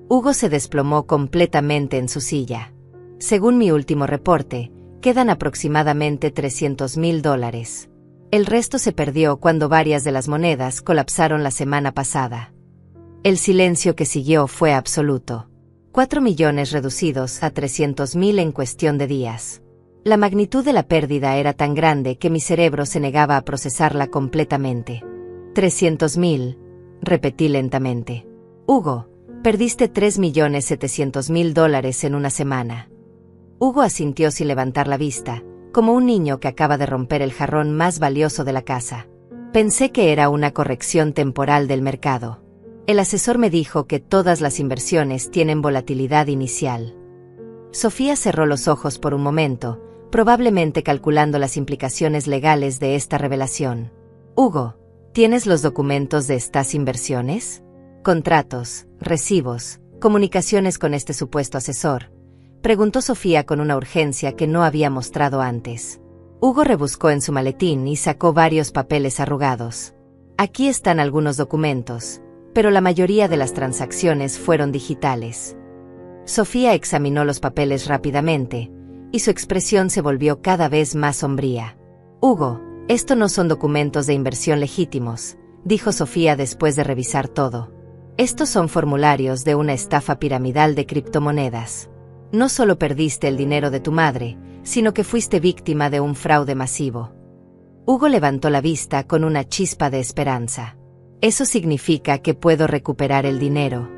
Hugo se desplomó completamente en su silla. Según mi último reporte, quedan aproximadamente $300,000. El resto se perdió cuando varias de las monedas colapsaron la semana pasada. El silencio que siguió fue absoluto. 4 millones reducidos a 300,000 en cuestión de días. La magnitud de la pérdida era tan grande que mi cerebro se negaba a procesarla completamente. 300,000, repetí lentamente. Hugo, perdiste $3,700,000 en una semana. Hugo asintió sin levantar la vista, como un niño que acaba de romper el jarrón más valioso de la casa. Pensé que era una corrección temporal del mercado. El asesor me dijo que todas las inversiones tienen volatilidad inicial. Sofía cerró los ojos por un momento, probablemente calculando las implicaciones legales de esta revelación. Hugo, ¿tienes los documentos de estas inversiones? Contratos, recibos, comunicaciones con este supuesto asesor, preguntó Sofía con una urgencia que no había mostrado antes. Hugo rebuscó en su maletín y sacó varios papeles arrugados. Aquí están algunos documentos, pero la mayoría de las transacciones fueron digitales. Sofía examinó los papeles rápidamente, y su expresión se volvió cada vez más sombría. Hugo, esto no son documentos de inversión legítimos, dijo Sofía después de revisar todo. Estos son formularios de una estafa piramidal de criptomonedas. No solo perdiste el dinero de tu madre, sino que fuiste víctima de un fraude masivo. Hugo levantó la vista con una chispa de esperanza. Eso significa que puedo recuperar el dinero.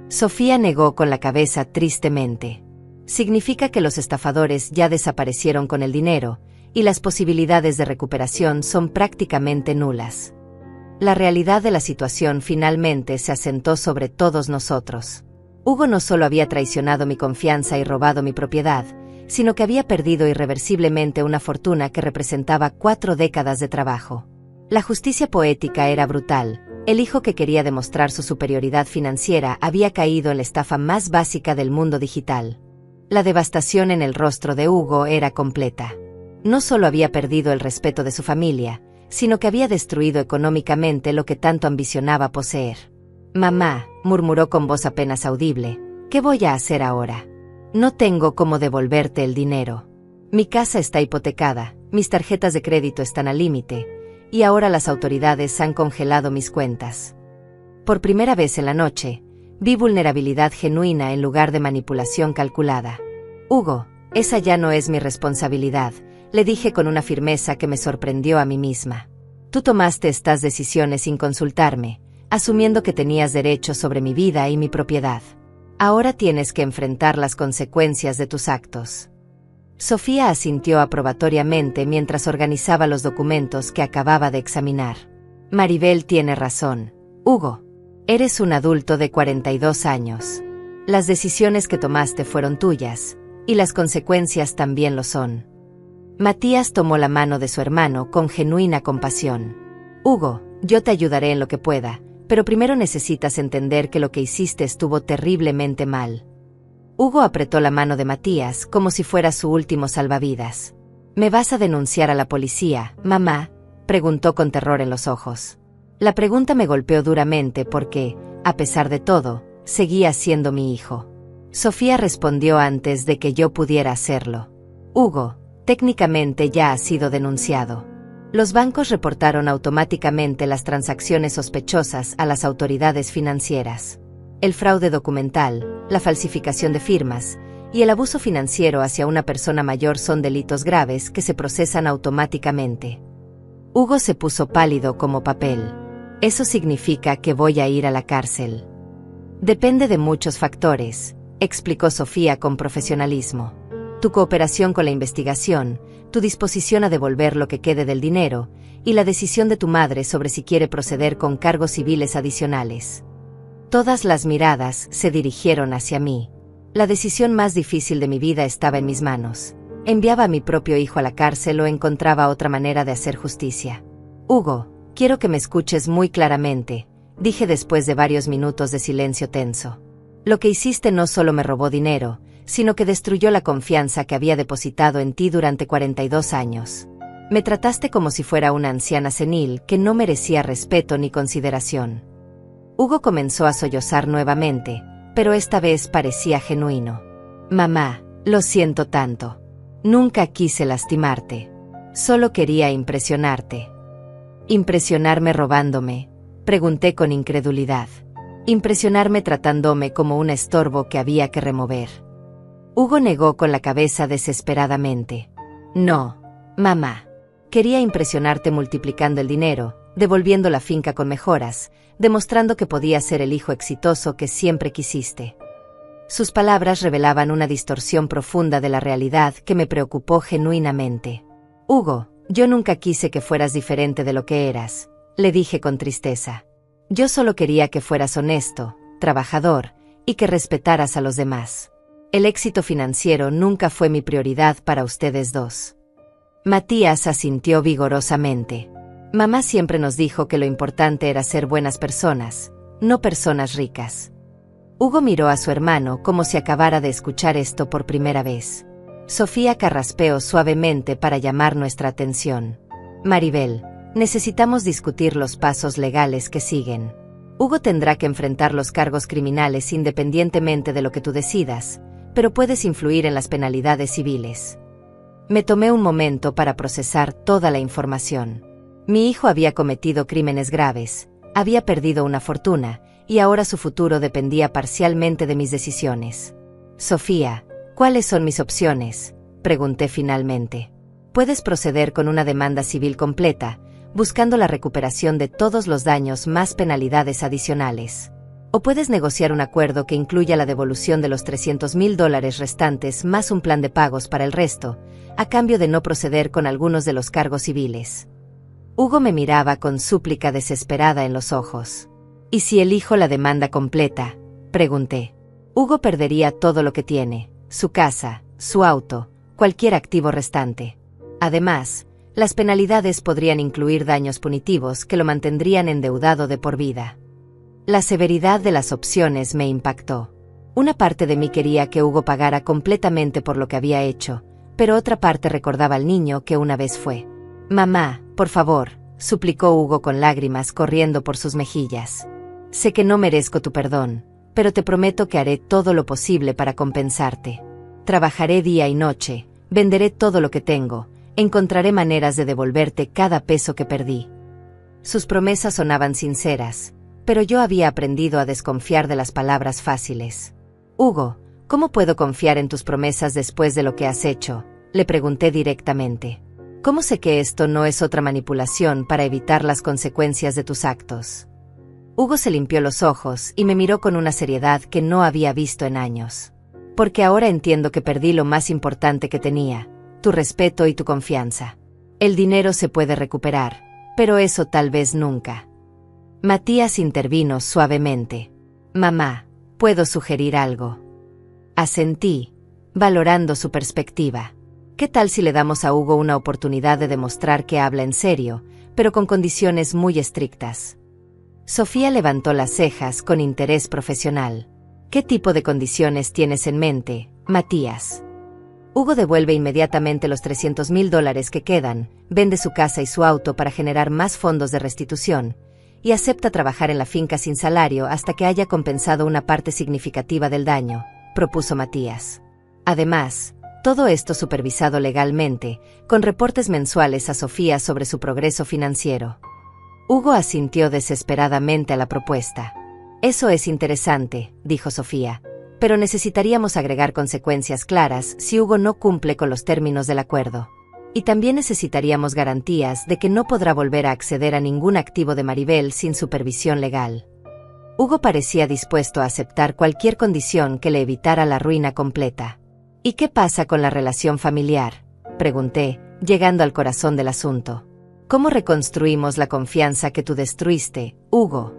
Sofía negó con la cabeza tristemente. Significa que los estafadores ya desaparecieron con el dinero, y las posibilidades de recuperación son prácticamente nulas. La realidad de la situación finalmente se asentó sobre todos nosotros. Hugo no solo había traicionado mi confianza y robado mi propiedad, sino que había perdido irreversiblemente una fortuna que representaba 4 décadas de trabajo. La justicia poética era brutal. El hijo que quería demostrar su superioridad financiera había caído en la estafa más básica del mundo digital. La devastación en el rostro de Hugo era completa. No solo había perdido el respeto de su familia, sino que había destruido económicamente lo que tanto ambicionaba poseer. Mamá, murmuró con voz apenas audible, ¿qué voy a hacer ahora? No tengo cómo devolverte el dinero. Mi casa está hipotecada, mis tarjetas de crédito están al límite, y ahora las autoridades han congelado mis cuentas. Por primera vez en la noche, vi vulnerabilidad genuina en lugar de manipulación calculada. Hugo, esa ya no es mi responsabilidad, le dije con una firmeza que me sorprendió a mí misma. Tú tomaste estas decisiones sin consultarme, asumiendo que tenías derecho sobre mi vida y mi propiedad. Ahora tienes que enfrentar las consecuencias de tus actos. Sofía asintió aprobatoriamente mientras organizaba los documentos que acababa de examinar. Maribel tiene razón. Hugo, eres un adulto de 42 años. Las decisiones que tomaste fueron tuyas, y las consecuencias también lo son. Matías tomó la mano de su hermano con genuina compasión. Hugo, yo te ayudaré en lo que pueda, pero primero necesitas entender que lo que hiciste estuvo terriblemente mal. Hugo apretó la mano de Matías como si fuera su último salvavidas. ¿Me vas a denunciar a la policía, mamá?, preguntó con terror en los ojos. La pregunta me golpeó duramente porque, a pesar de todo, seguía siendo mi hijo. Sofía respondió antes de que yo pudiera hacerlo. Hugo, técnicamente ya ha sido denunciado. Los bancos reportaron automáticamente las transacciones sospechosas a las autoridades financieras. El fraude documental, la falsificación de firmas y el abuso financiero hacia una persona mayor son delitos graves que se procesan automáticamente. Hugo se puso pálido como papel. Eso significa que voy a ir a la cárcel. Depende de muchos factores, explicó Sofía con profesionalismo. Tu cooperación con la investigación, tu disposición a devolver lo que quede del dinero, y la decisión de tu madre sobre si quiere proceder con cargos civiles adicionales. Todas las miradas se dirigieron hacia mí. La decisión más difícil de mi vida estaba en mis manos. Enviaba a mi propio hijo a la cárcel o encontraba otra manera de hacer justicia. Hugo, quiero que me escuches muy claramente, dije después de varios minutos de silencio tenso. Lo que hiciste no solo me robó dinero, sino que destruyó la confianza que había depositado en ti durante 42 años. Me trataste como si fuera una anciana senil que no merecía respeto ni consideración. Hugo comenzó a sollozar nuevamente, pero esta vez parecía genuino. Mamá, lo siento tanto. Nunca quise lastimarte. Solo quería impresionarte. ¿Impresionarme robándome?, pregunté con incredulidad. Impresionarme tratándome como un estorbo que había que remover. Hugo negó con la cabeza desesperadamente. No, mamá. Quería impresionarte multiplicando el dinero, devolviendo la finca con mejoras, demostrando que podía ser el hijo exitoso que siempre quisiste. Sus palabras revelaban una distorsión profunda de la realidad que me preocupó genuinamente. Hugo, yo nunca quise que fueras diferente de lo que eras, le dije con tristeza. Yo solo quería que fueras honesto, trabajador, y que respetaras a los demás. El éxito financiero nunca fue mi prioridad para ustedes dos. Matías asintió vigorosamente. Mamá siempre nos dijo que lo importante era ser buenas personas, no personas ricas. Hugo miró a su hermano como si acabara de escuchar esto por primera vez. Sofía carraspeó suavemente para llamar nuestra atención. Maribel, necesitamos discutir los pasos legales que siguen. Hugo tendrá que enfrentar los cargos criminales independientemente de lo que tú decidas, pero puedes influir en las penalidades civiles. Me tomé un momento para procesar toda la información. Mi hijo había cometido crímenes graves, había perdido una fortuna, y ahora su futuro dependía parcialmente de mis decisiones. Sofía, ¿cuáles son mis opciones?, pregunté finalmente. Puedes proceder con una demanda civil completa, buscando la recuperación de todos los daños más penalidades adicionales. O puedes negociar un acuerdo que incluya la devolución de los $300,000 restantes más un plan de pagos para el resto, a cambio de no proceder con algunos de los cargos civiles. Hugo me miraba con súplica desesperada en los ojos. ¿Y si elijo la demanda completa?, pregunté. Hugo perdería todo lo que tiene, su casa, su auto, cualquier activo restante. Además, las penalidades podrían incluir daños punitivos que lo mantendrían endeudado de por vida. La severidad de las opciones me impactó. Una parte de mí quería que Hugo pagara completamente por lo que había hecho, pero otra parte recordaba al niño que una vez fue. Mamá, por favor, suplicó Hugo con lágrimas corriendo por sus mejillas. Sé que no merezco tu perdón, pero te prometo que haré todo lo posible para compensarte. Trabajaré día y noche, venderé todo lo que tengo, encontraré maneras de devolverte cada peso que perdí. Sus promesas sonaban sinceras, pero yo había aprendido a desconfiar de las palabras fáciles. Hugo, ¿cómo puedo confiar en tus promesas después de lo que has hecho?, le pregunté directamente. ¿Cómo sé que esto no es otra manipulación para evitar las consecuencias de tus actos? Hugo se limpió los ojos y me miró con una seriedad que no había visto en años. Porque ahora entiendo que perdí lo más importante que tenía, tu respeto y tu confianza. El dinero se puede recuperar, pero eso tal vez nunca. Matías intervino suavemente. Mamá, ¿puedo sugerir algo? Asentí, valorando su perspectiva. ¿Qué tal si le damos a Hugo una oportunidad de demostrar que habla en serio, pero con condiciones muy estrictas? Sofía levantó las cejas con interés profesional. ¿Qué tipo de condiciones tienes en mente, Matías? Hugo devuelve inmediatamente los $300,000 que quedan, vende su casa y su auto para generar más fondos de restitución, y acepta trabajar en la finca sin salario hasta que haya compensado una parte significativa del daño, propuso Matías. Además, todo esto supervisado legalmente, con reportes mensuales a Sofía sobre su progreso financiero. Hugo asintió desesperadamente a la propuesta. Eso es interesante, dijo Sofía, pero necesitaríamos agregar consecuencias claras si Hugo no cumple con los términos del acuerdo. Y también necesitaríamos garantías de que no podrá volver a acceder a ningún activo de Maribel sin supervisión legal. Hugo parecía dispuesto a aceptar cualquier condición que le evitara la ruina completa. ¿Y qué pasa con la relación familiar?, pregunté, llegando al corazón del asunto. ¿Cómo reconstruimos la confianza que tú destruiste, Hugo?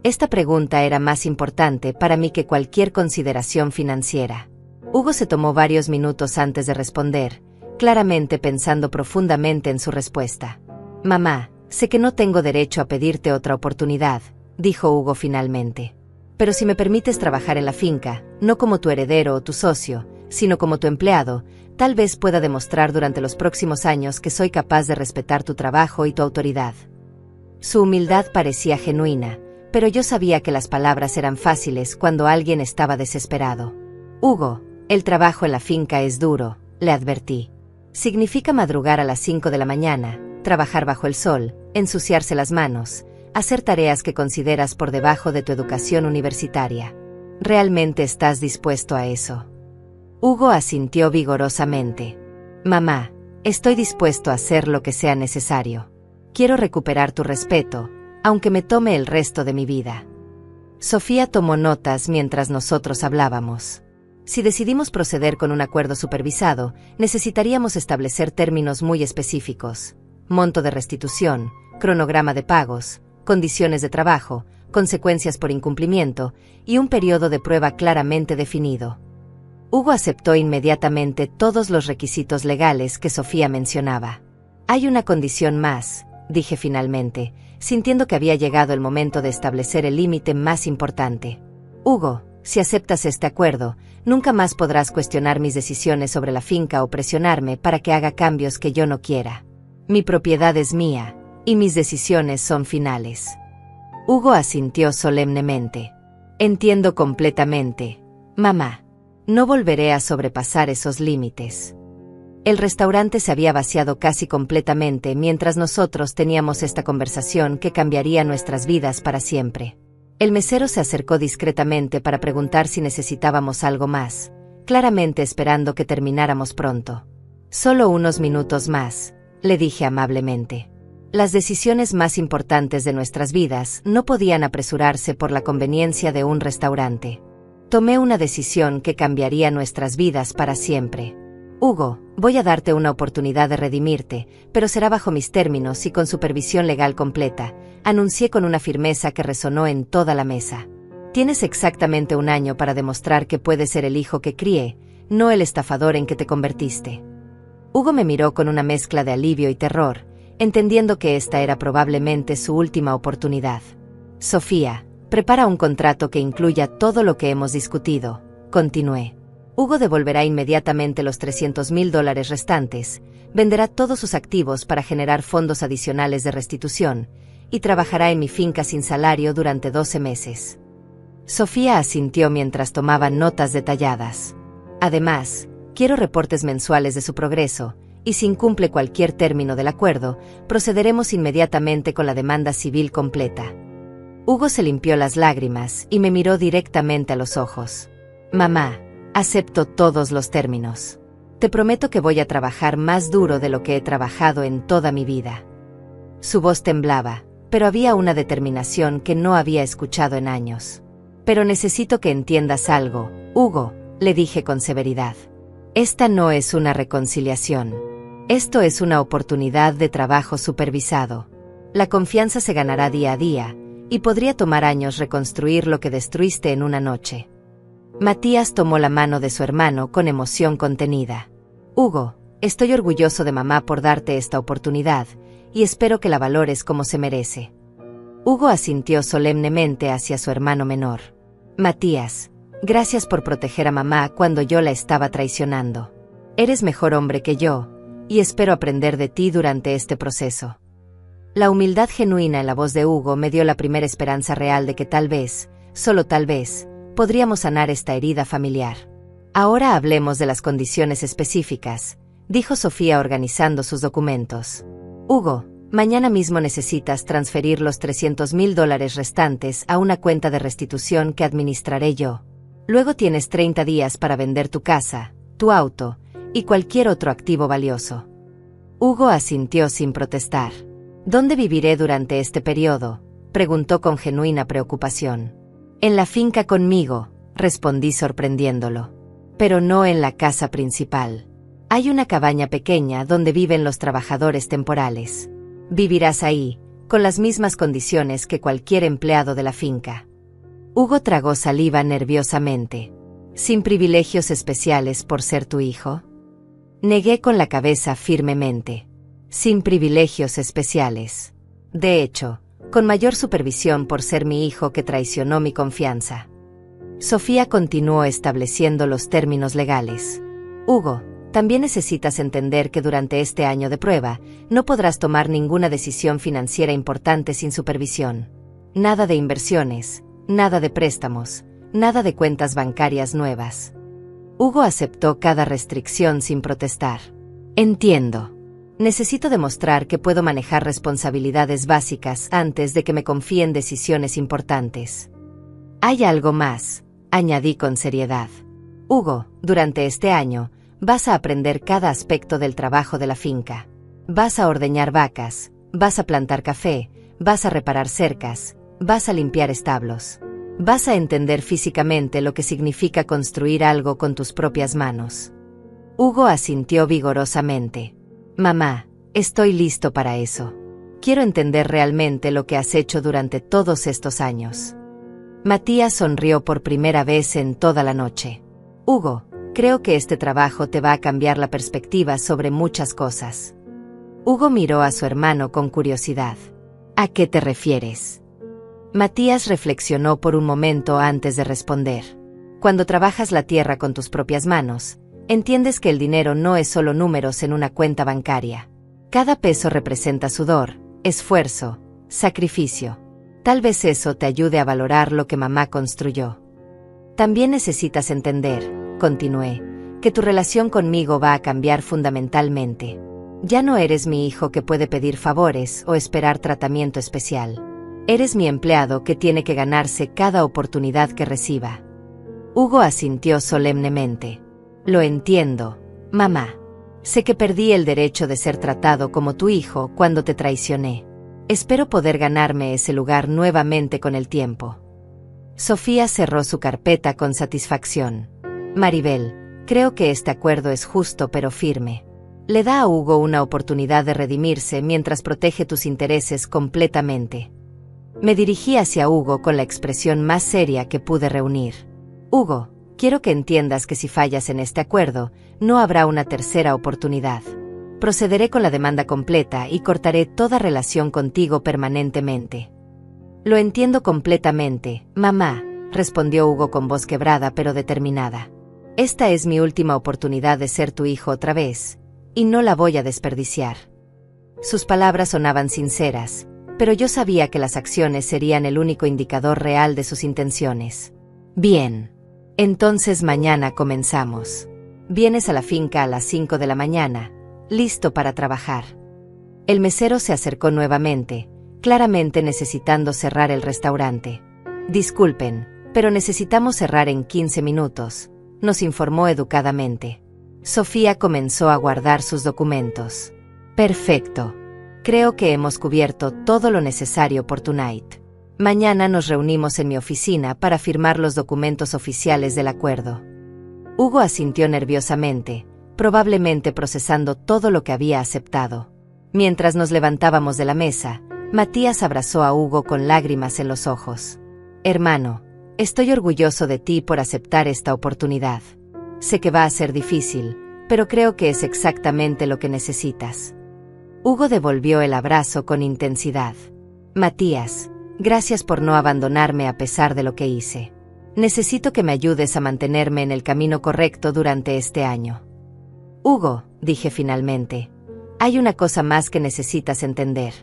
Esta pregunta era más importante para mí que cualquier consideración financiera. Hugo se tomó varios minutos antes de responder, claramente pensando profundamente en su respuesta. Mamá, sé que no tengo derecho a pedirte otra oportunidad, dijo Hugo finalmente. Pero si me permites trabajar en la finca, no como tu heredero o tu socio, sino como tu empleado, tal vez pueda demostrar durante los próximos años que soy capaz de respetar tu trabajo y tu autoridad. Su humildad parecía genuina, pero yo sabía que las palabras eran fáciles cuando alguien estaba desesperado. Hugo, el trabajo en la finca es duro, le advertí. Significa madrugar a las 5 de la mañana, trabajar bajo el sol, ensuciarse las manos, hacer tareas que consideras por debajo de tu educación universitaria. ¿Realmente estás dispuesto a eso? Hugo asintió vigorosamente. Mamá, estoy dispuesto a hacer lo que sea necesario. Quiero recuperar tu respeto, aunque me tome el resto de mi vida. Sofía tomó notas mientras nosotros hablábamos. Si decidimos proceder con un acuerdo supervisado, necesitaríamos establecer términos muy específicos: monto de restitución, cronograma de pagos, condiciones de trabajo, consecuencias por incumplimiento y un periodo de prueba claramente definido. Hugo aceptó inmediatamente todos los requisitos legales que Sofía mencionaba. Hay una condición más, dije finalmente, sintiendo que había llegado el momento de establecer el límite más importante. Hugo, si aceptas este acuerdo, nunca más podrás cuestionar mis decisiones sobre la finca o presionarme para que haga cambios que yo no quiera. Mi propiedad es mía, y mis decisiones son finales. Hugo asintió solemnemente. Entiendo completamente, mamá. No volveré a sobrepasar esos límites. El restaurante se había vaciado casi completamente mientras nosotros teníamos esta conversación que cambiaría nuestras vidas para siempre. El mesero se acercó discretamente para preguntar si necesitábamos algo más, claramente esperando que termináramos pronto. Solo unos minutos más, le dije amablemente. Las decisiones más importantes de nuestras vidas no podían apresurarse por la conveniencia de un restaurante. Tomé una decisión que cambiaría nuestras vidas para siempre. Hugo, voy a darte una oportunidad de redimirte, pero será bajo mis términos y con supervisión legal completa, anuncié con una firmeza que resonó en toda la mesa. Tienes exactamente un año para demostrar que puedes ser el hijo que crié, no el estafador en que te convertiste. Hugo me miró con una mezcla de alivio y terror, entendiendo que esta era probablemente su última oportunidad. Sofía, prepara un contrato que incluya todo lo que hemos discutido, continué. Hugo devolverá inmediatamente los $300,000 restantes, venderá todos sus activos para generar fondos adicionales de restitución, y trabajará en mi finca sin salario durante 12 meses. Sofía asintió mientras tomaba notas detalladas. Además, quiero reportes mensuales de su progreso, y si incumple cualquier término del acuerdo, procederemos inmediatamente con la demanda civil completa. Hugo se limpió las lágrimas y me miró directamente a los ojos. Mamá, acepto todos los términos. Te prometo que voy a trabajar más duro de lo que he trabajado en toda mi vida. Su voz temblaba, pero había una determinación que no había escuchado en años. Pero necesito que entiendas algo, Hugo, le dije con severidad. Esta no es una reconciliación. Esto es una oportunidad de trabajo supervisado. La confianza se ganará día a día, y podría tomar años reconstruir lo que destruiste en una noche. Matías tomó la mano de su hermano con emoción contenida. Hugo, estoy orgulloso de mamá por darte esta oportunidad, y espero que la valores como se merece. Hugo asintió solemnemente hacia su hermano menor. Matías, gracias por proteger a mamá cuando yo la estaba traicionando. Eres mejor hombre que yo, y espero aprender de ti durante este proceso. La humildad genuina en la voz de Hugo me dio la primera esperanza real de que tal vez, solo tal vez, podríamos sanar esta herida familiar. Ahora hablemos de las condiciones específicas, dijo Sofía organizando sus documentos. Hugo, mañana mismo necesitas transferir los $300,000 restantes a una cuenta de restitución que administraré yo. Luego tienes 30 días para vender tu casa, tu auto y cualquier otro activo valioso. Hugo asintió sin protestar. ¿Dónde viviré durante este periodo?, preguntó con genuina preocupación. En la finca conmigo, respondí sorprendiéndolo. Pero no en la casa principal. Hay una cabaña pequeña donde viven los trabajadores temporales. Vivirás ahí, con las mismas condiciones que cualquier empleado de la finca. Hugo tragó saliva nerviosamente. ¿Sin privilegios especiales por ser tu hijo? Negué con la cabeza firmemente. Sin privilegios especiales. De hecho, con mayor supervisión por ser mi hijo que traicionó mi confianza. Sofía continuó estableciendo los términos legales. Hugo, también necesitas entender que durante este año de prueba, no podrás tomar ninguna decisión financiera importante sin supervisión. Nada de inversiones, nada de préstamos, nada de cuentas bancarias nuevas. Hugo aceptó cada restricción sin protestar. Entiendo. Necesito demostrar que puedo manejar responsabilidades básicas antes de que me confíen decisiones importantes. Hay algo más, añadí con seriedad. Hugo, durante este año, vas a aprender cada aspecto del trabajo de la finca. Vas a ordeñar vacas, vas a plantar café, vas a reparar cercas, vas a limpiar establos. Vas a entender físicamente lo que significa construir algo con tus propias manos. Hugo asintió vigorosamente. Mamá, estoy listo para eso. Quiero entender realmente lo que has hecho durante todos estos años. Matías sonrió por primera vez en toda la noche. Hugo, creo que este trabajo te va a cambiar la perspectiva sobre muchas cosas. Hugo miró a su hermano con curiosidad. ¿A qué te refieres? Matías reflexionó por un momento antes de responder. Cuando trabajas la tierra con tus propias manos, entiendes que el dinero no es solo números en una cuenta bancaria. Cada peso representa sudor, esfuerzo, sacrificio. Tal vez eso te ayude a valorar lo que mamá construyó. También necesitas entender, continué, que tu relación conmigo va a cambiar fundamentalmente. Ya no eres mi hijo que puede pedir favores o esperar tratamiento especial. Eres mi empleado que tiene que ganarse cada oportunidad que reciba. Hugo asintió solemnemente. Lo entiendo, mamá. Sé que perdí el derecho de ser tratado como tu hijo cuando te traicioné. Espero poder ganarme ese lugar nuevamente con el tiempo. Sofía cerró su carpeta con satisfacción. Maribel, creo que este acuerdo es justo pero firme. Le da a Hugo una oportunidad de redimirse mientras protege tus intereses completamente. Me dirigí hacia Hugo con la expresión más seria que pude reunir. Hugo, quiero que entiendas que si fallas en este acuerdo, no habrá una tercera oportunidad. Procederé con la demanda completa y cortaré toda relación contigo permanentemente. Lo entiendo completamente, mamá, respondió Hugo con voz quebrada pero determinada. Esta es mi última oportunidad de ser tu hijo otra vez, y no la voy a desperdiciar. Sus palabras sonaban sinceras, pero yo sabía que las acciones serían el único indicador real de sus intenciones. Bien. Entonces mañana comenzamos. Vienes a la finca a las 5 de la mañana, listo para trabajar. El mesero se acercó nuevamente, claramente necesitando cerrar el restaurante. Disculpen, pero necesitamos cerrar en 15 minutos, nos informó educadamente. Sofía comenzó a guardar sus documentos. Perfecto. Creo que hemos cubierto todo lo necesario por tonight. Mañana nos reunimos en mi oficina para firmar los documentos oficiales del acuerdo. Hugo asintió nerviosamente, probablemente procesando todo lo que había aceptado. Mientras nos levantábamos de la mesa, Matías abrazó a Hugo con lágrimas en los ojos. Hermano, estoy orgulloso de ti por aceptar esta oportunidad. Sé que va a ser difícil, pero creo que es exactamente lo que necesitas. Hugo devolvió el abrazo con intensidad. Matías, gracias por no abandonarme a pesar de lo que hice. Necesito que me ayudes a mantenerme en el camino correcto durante este año. Hugo, dije finalmente, hay una cosa más que necesitas entender.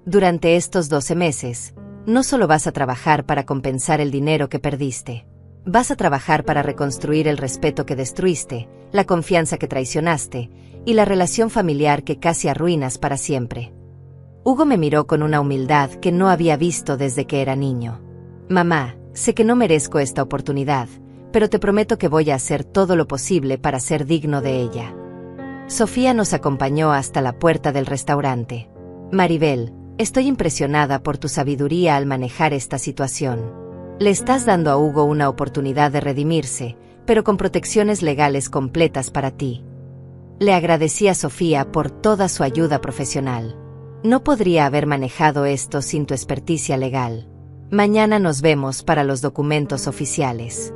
Durante estos 12 meses, no solo vas a trabajar para compensar el dinero que perdiste. Vas a trabajar para reconstruir el respeto que destruiste, la confianza que traicionaste y la relación familiar que casi arruinas para siempre. Hugo me miró con una humildad que no había visto desde que era niño. Mamá, sé que no merezco esta oportunidad, pero te prometo que voy a hacer todo lo posible para ser digno de ella. Sofía nos acompañó hasta la puerta del restaurante. Maribel, estoy impresionada por tu sabiduría al manejar esta situación. Le estás dando a Hugo una oportunidad de redimirse, pero con protecciones legales completas para ti. Le agradecí a Sofía por toda su ayuda profesional. No podría haber manejado esto sin tu experticia legal. Mañana nos vemos para los documentos oficiales.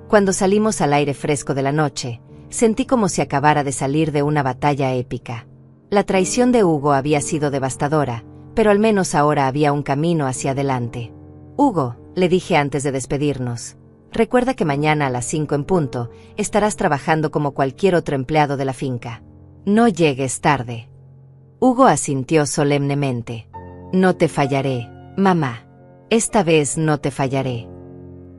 Cuando salimos al aire fresco de la noche, sentí como si acabara de salir de una batalla épica. La traición de Hugo había sido devastadora, pero al menos ahora había un camino hacia adelante. Hugo, le dije antes de despedirnos, recuerda que mañana a las 5 en punto estarás trabajando como cualquier otro empleado de la finca. No llegues tarde. Hugo asintió solemnemente. No te fallaré, mamá. Esta vez no te fallaré.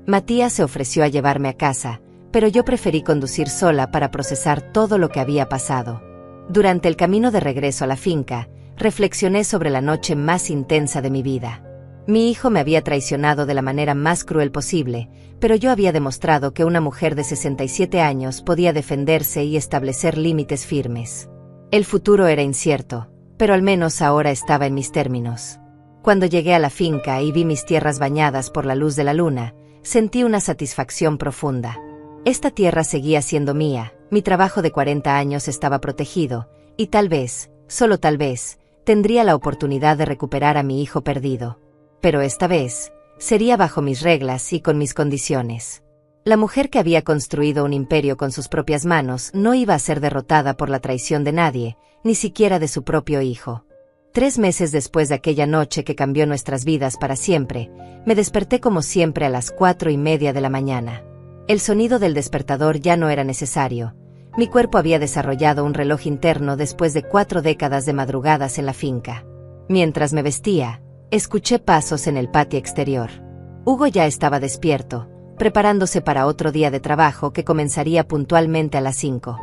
Matías se ofreció a llevarme a casa, pero yo preferí conducir sola para procesar todo lo que había pasado. Durante el camino de regreso a la finca, reflexioné sobre la noche más intensa de mi vida. Mi hijo me había traicionado de la manera más cruel posible, pero yo había demostrado que una mujer de 67 años podía defenderse y establecer límites firmes. El futuro era incierto, pero al menos ahora estaba en mis términos. Cuando llegué a la finca y vi mis tierras bañadas por la luz de la luna, sentí una satisfacción profunda. Esta tierra seguía siendo mía, mi trabajo de 40 años estaba protegido, y tal vez, solo tal vez, tendría la oportunidad de recuperar a mi hijo perdido. Pero esta vez, sería bajo mis reglas y con mis condiciones. La mujer que había construido un imperio con sus propias manos no iba a ser derrotada por la traición de nadie, ni siquiera de su propio hijo. 3 meses después de aquella noche que cambió nuestras vidas para siempre, me desperté como siempre a las 4:30 de la mañana. El sonido del despertador ya no era necesario. Mi cuerpo había desarrollado un reloj interno después de 4 décadas de madrugadas en la finca. Mientras me vestía, escuché pasos en el patio exterior. Hugo ya estaba despierto, preparándose para otro día de trabajo que comenzaría puntualmente a las 5.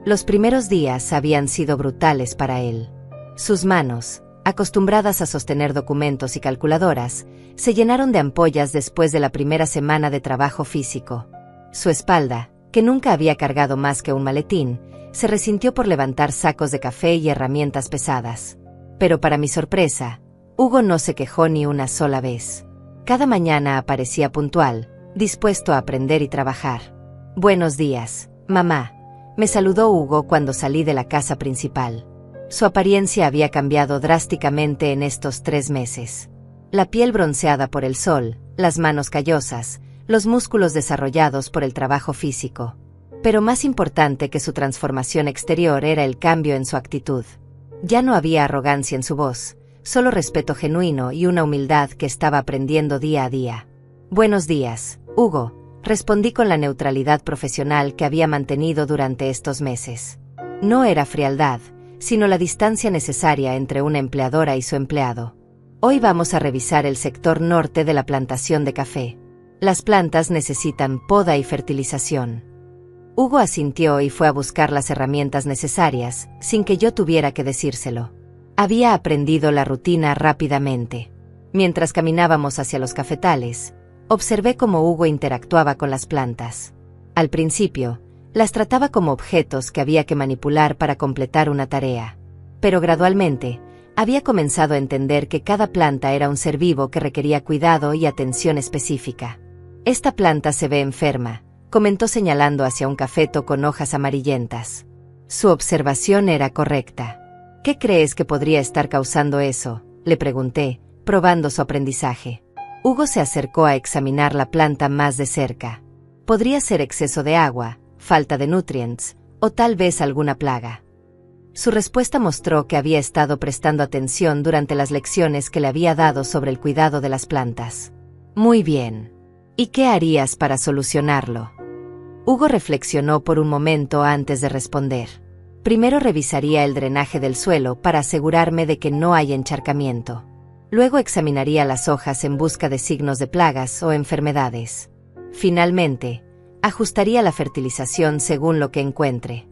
Los primeros días habían sido brutales para él. Sus manos, acostumbradas a sostener documentos y calculadoras, se llenaron de ampollas después de la primera semana de trabajo físico. Su espalda, que nunca había cargado más que un maletín, se resintió por levantar sacos de café y herramientas pesadas. Pero para mi sorpresa, Hugo no se quejó ni una sola vez. Cada mañana aparecía puntual, dispuesto a aprender y trabajar. «Buenos días, mamá», me saludó Hugo cuando salí de la casa principal. Su apariencia había cambiado drásticamente en estos 3 meses. La piel bronceada por el sol, las manos callosas, los músculos desarrollados por el trabajo físico. Pero más importante que su transformación exterior era el cambio en su actitud. Ya no había arrogancia en su voz, solo respeto genuino y una humildad que estaba aprendiendo día a día. «Buenos días, Hugo», respondí con la neutralidad profesional que había mantenido durante estos meses. No era frialdad, sino la distancia necesaria entre una empleadora y su empleado. «Hoy vamos a revisar el sector norte de la plantación de café. Las plantas necesitan poda y fertilización». Hugo asintió y fue a buscar las herramientas necesarias, sin que yo tuviera que decírselo. Había aprendido la rutina rápidamente. Mientras caminábamos hacia los cafetales, observé cómo Hugo interactuaba con las plantas. Al principio, las trataba como objetos que había que manipular para completar una tarea. Pero gradualmente, había comenzado a entender que cada planta era un ser vivo que requería cuidado y atención específica. «Esta planta se ve enferma», comentó señalando hacia un cafeto con hojas amarillentas. Su observación era correcta. «¿Qué crees que podría estar causando eso?», le pregunté, probando su aprendizaje. Hugo se acercó a examinar la planta más de cerca. Podría ser exceso de agua, falta de nutrientes, o tal vez alguna plaga. Su respuesta mostró que había estado prestando atención durante las lecciones que le había dado sobre el cuidado de las plantas. «Muy bien. ¿Y qué harías para solucionarlo?». Hugo reflexionó por un momento antes de responder. «Primero revisaría el drenaje del suelo para asegurarme de que no hay encharcamiento. Luego examinaría las hojas en busca de signos de plagas o enfermedades. Finalmente, ajustaría la fertilización según lo que encuentre.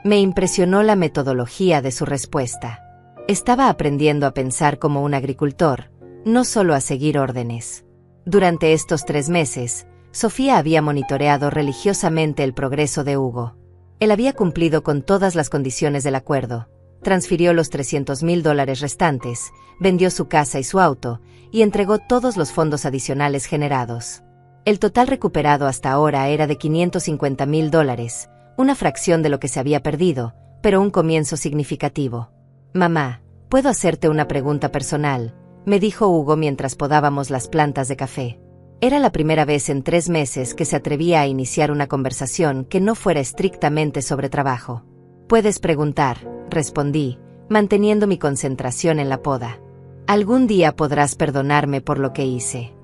Me impresionó la metodología de su respuesta. Estaba aprendiendo a pensar como un agricultor, no solo a seguir órdenes. Durante estos 3 meses, Sofía había monitoreado religiosamente el progreso de Hugo. Él había cumplido con todas las condiciones del acuerdo, transfirió los $300,000 restantes, vendió su casa y su auto, y entregó todos los fondos adicionales generados. El total recuperado hasta ahora era de $550,000, una fracción de lo que se había perdido, pero un comienzo significativo. «Mamá, ¿puedo hacerte una pregunta personal?», me dijo Hugo mientras podábamos las plantas de café. Era la primera vez en 3 meses que se atrevía a iniciar una conversación que no fuera estrictamente sobre trabajo. «Puedes preguntar», respondí, manteniendo mi concentración en la poda. «¿Algún día podrás perdonarme por lo que hice?».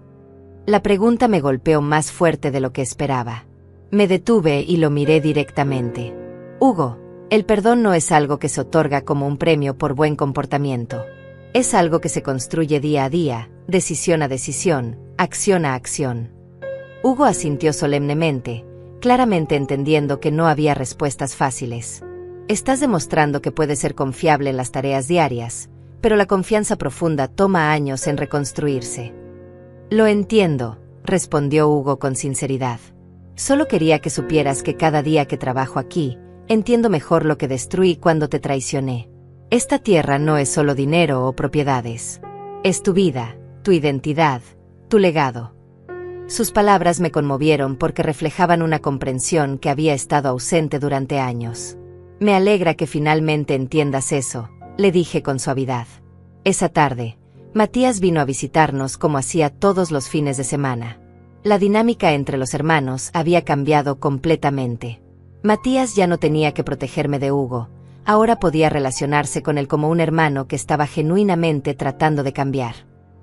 La pregunta me golpeó más fuerte de lo que esperaba. Me detuve y lo miré directamente. «Hugo, el perdón no es algo que se otorga como un premio por buen comportamiento. Es algo que se construye día a día, decisión a decisión, acción a acción». Hugo asintió solemnemente, claramente entendiendo que no había respuestas fáciles. «Estás demostrando que puedes ser confiable en las tareas diarias, pero la confianza profunda toma años en reconstruirse». «Lo entiendo», respondió Hugo con sinceridad. «Solo quería que supieras que cada día que trabajo aquí, entiendo mejor lo que destruí cuando te traicioné. Esta tierra no es solo dinero o propiedades. Es tu vida, tu identidad, tu legado». Sus palabras me conmovieron porque reflejaban una comprensión que había estado ausente durante años. «Me alegra que finalmente entiendas eso», le dije con suavidad. Esa tarde, Matías vino a visitarnos como hacía todos los fines de semana. La dinámica entre los hermanos había cambiado completamente. Matías ya no tenía que protegerme de Hugo, ahora podía relacionarse con él como un hermano que estaba genuinamente tratando de cambiar.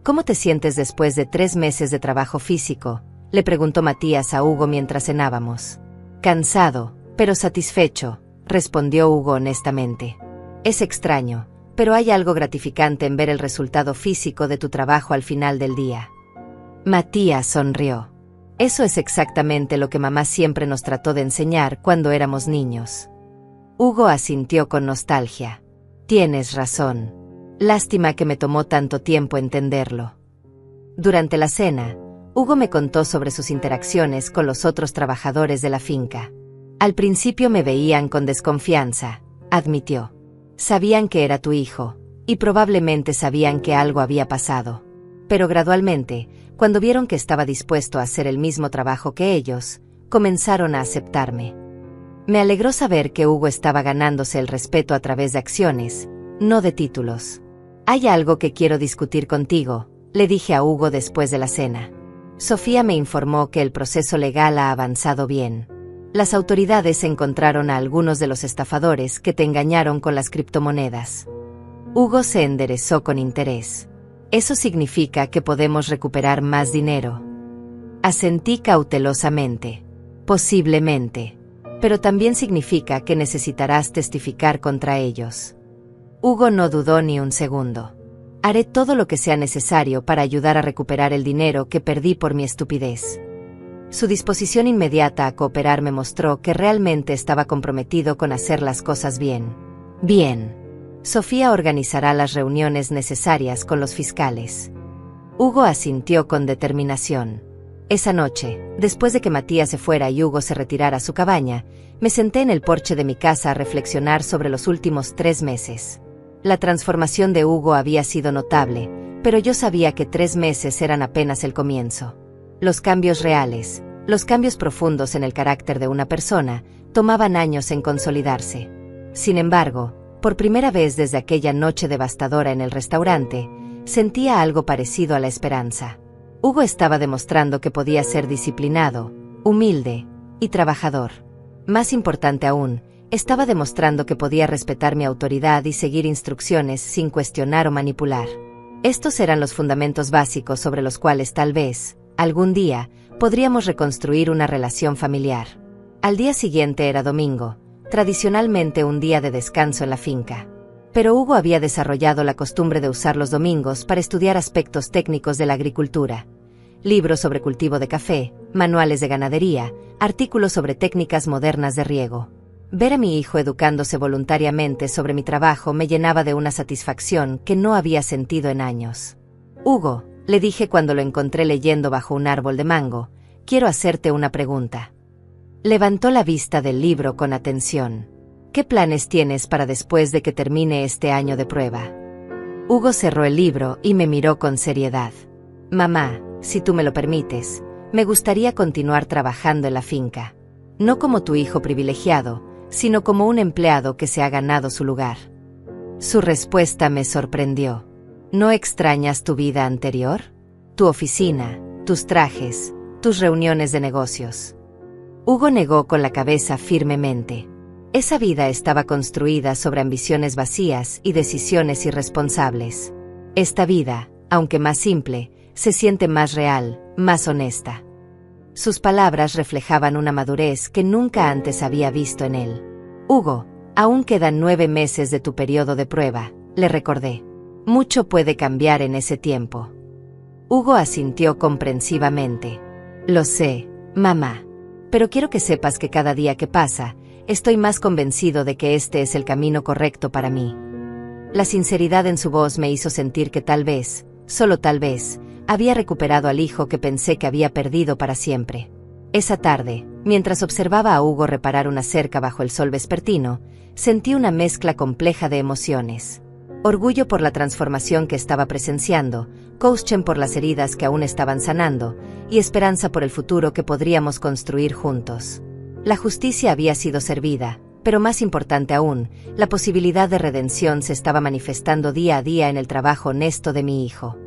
«¿Cómo te sientes después de 3 meses de trabajo físico?», le preguntó Matías a Hugo mientras cenábamos. «Cansado, pero satisfecho», respondió Hugo honestamente. «Es extraño, pero hay algo gratificante en ver el resultado físico de tu trabajo al final del día». Matías sonrió. «Eso es exactamente lo que mamá siempre nos trató de enseñar cuando éramos niños». Hugo asintió con nostalgia. «Tienes razón. Lástima que me tomó tanto tiempo entenderlo». Durante la cena, Hugo me contó sobre sus interacciones con los otros trabajadores de la finca. «Al principio me veían con desconfianza», admitió. «Sabían que era tu hijo, y probablemente sabían que algo había pasado. Pero gradualmente, cuando vieron que estaba dispuesto a hacer el mismo trabajo que ellos, comenzaron a aceptarme». Me alegró saber que Hugo estaba ganándose el respeto a través de acciones, no de títulos. «Hay algo que quiero discutir contigo», le dije a Hugo después de la cena. Sofía me informó que el proceso legal ha avanzado bien. Las autoridades encontraron a algunos de los estafadores que te engañaron con las criptomonedas. Hugo se enderezó con interés. «¿Eso significa que podemos recuperar más dinero?». Asentí cautelosamente. «Posiblemente. Pero también significa que necesitarás testificar contra ellos». Hugo no dudó ni un segundo. «Haré todo lo que sea necesario para ayudar a recuperar el dinero que perdí por mi estupidez». Su disposición inmediata a cooperar me mostró que realmente estaba comprometido con hacer las cosas bien. «Bien. Sofía organizará las reuniones necesarias con los fiscales». Hugo asintió con determinación. Esa noche, después de que Matías se fuera y Hugo se retirara a su cabaña, me senté en el porche de mi casa a reflexionar sobre los últimos 3 meses. La transformación de Hugo había sido notable, pero yo sabía que 3 meses eran apenas el comienzo. Los cambios reales, los cambios profundos en el carácter de una persona, tomaban años en consolidarse. Sin embargo, por primera vez desde aquella noche devastadora en el restaurante, sentía algo parecido a la esperanza. Hugo estaba demostrando que podía ser disciplinado, humilde y trabajador. Más importante aún, estaba demostrando que podía respetar mi autoridad y seguir instrucciones sin cuestionar o manipular. Estos eran los fundamentos básicos sobre los cuales tal vez, algún día, podríamos reconstruir una relación familiar. Al día siguiente era domingo, tradicionalmente un día de descanso en la finca. Pero Hugo había desarrollado la costumbre de usar los domingos para estudiar aspectos técnicos de la agricultura. Libros sobre cultivo de café, manuales de ganadería, artículos sobre técnicas modernas de riego. Ver a mi hijo educándose voluntariamente sobre mi trabajo me llenaba de una satisfacción que no había sentido en años. Hugo, le dije cuando lo encontré leyendo bajo un árbol de mango, quiero hacerte una pregunta. Levantó la vista del libro con atención. ¿Qué planes tienes para después de que termine este año de prueba? Hugo cerró el libro y me miró con seriedad. Mamá, si tú me lo permites, me gustaría continuar trabajando en la finca. No como tu hijo privilegiado, sino como un empleado que se ha ganado su lugar. Su respuesta me sorprendió. ¿No extrañas tu vida anterior? Tu oficina, tus trajes, tus reuniones de negocios. Hugo negó con la cabeza firmemente. Esa vida estaba construida sobre ambiciones vacías y decisiones irresponsables. Esta vida, aunque más simple, se siente más real, más honesta. Sus palabras reflejaban una madurez que nunca antes había visto en él. Hugo, aún quedan 9 meses de tu periodo de prueba, le recordé. Mucho puede cambiar en ese tiempo. Hugo asintió comprensivamente. Lo sé, mamá. Pero quiero que sepas que cada día que pasa, estoy más convencido de que este es el camino correcto para mí. La sinceridad en su voz me hizo sentir que tal vez, solo tal vez, había recuperado al hijo que pensé que había perdido para siempre. Esa tarde, mientras observaba a Hugo reparar una cerca bajo el sol vespertino, sentí una mezcla compleja de emociones. Orgullo por la transformación que estaba presenciando, caution por las heridas que aún estaban sanando, y esperanza por el futuro que podríamos construir juntos. La justicia había sido servida, pero más importante aún, la posibilidad de redención se estaba manifestando día a día en el trabajo honesto de mi hijo.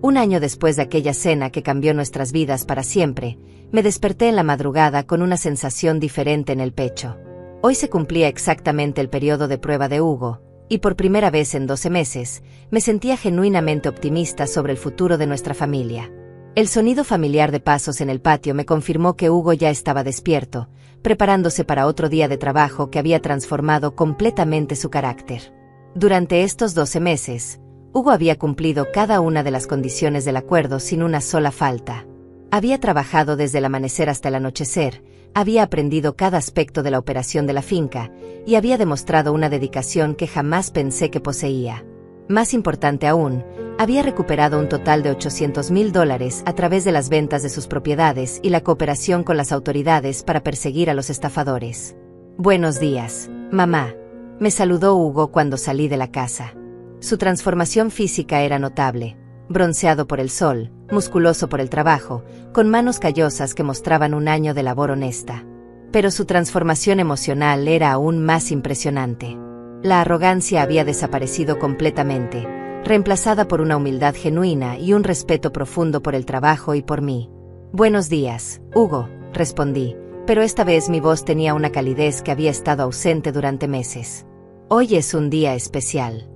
Un año después de aquella cena que cambió nuestras vidas para siempre, me desperté en la madrugada con una sensación diferente en el pecho. Hoy se cumplía exactamente el periodo de prueba de Hugo, y por primera vez en 12 meses, me sentía genuinamente optimista sobre el futuro de nuestra familia. El sonido familiar de pasos en el patio me confirmó que Hugo ya estaba despierto, preparándose para otro día de trabajo que había transformado completamente su carácter. Durante estos 12 meses, Hugo había cumplido cada una de las condiciones del acuerdo sin una sola falta. Había trabajado desde el amanecer hasta el anochecer, había aprendido cada aspecto de la operación de la finca, y había demostrado una dedicación que jamás pensé que poseía. Más importante aún, había recuperado un total de $800,000 a través de las ventas de sus propiedades y la cooperación con las autoridades para perseguir a los estafadores. Buenos días, mamá, me saludó Hugo cuando salí de la casa. Su transformación física era notable, bronceado por el sol, musculoso por el trabajo, con manos callosas que mostraban un año de labor honesta. Pero su transformación emocional era aún más impresionante. La arrogancia había desaparecido completamente, reemplazada por una humildad genuina y un respeto profundo por el trabajo y por mí. Buenos días, Hugo, respondí, pero esta vez mi voz tenía una calidez que había estado ausente durante meses. Hoy es un día especial.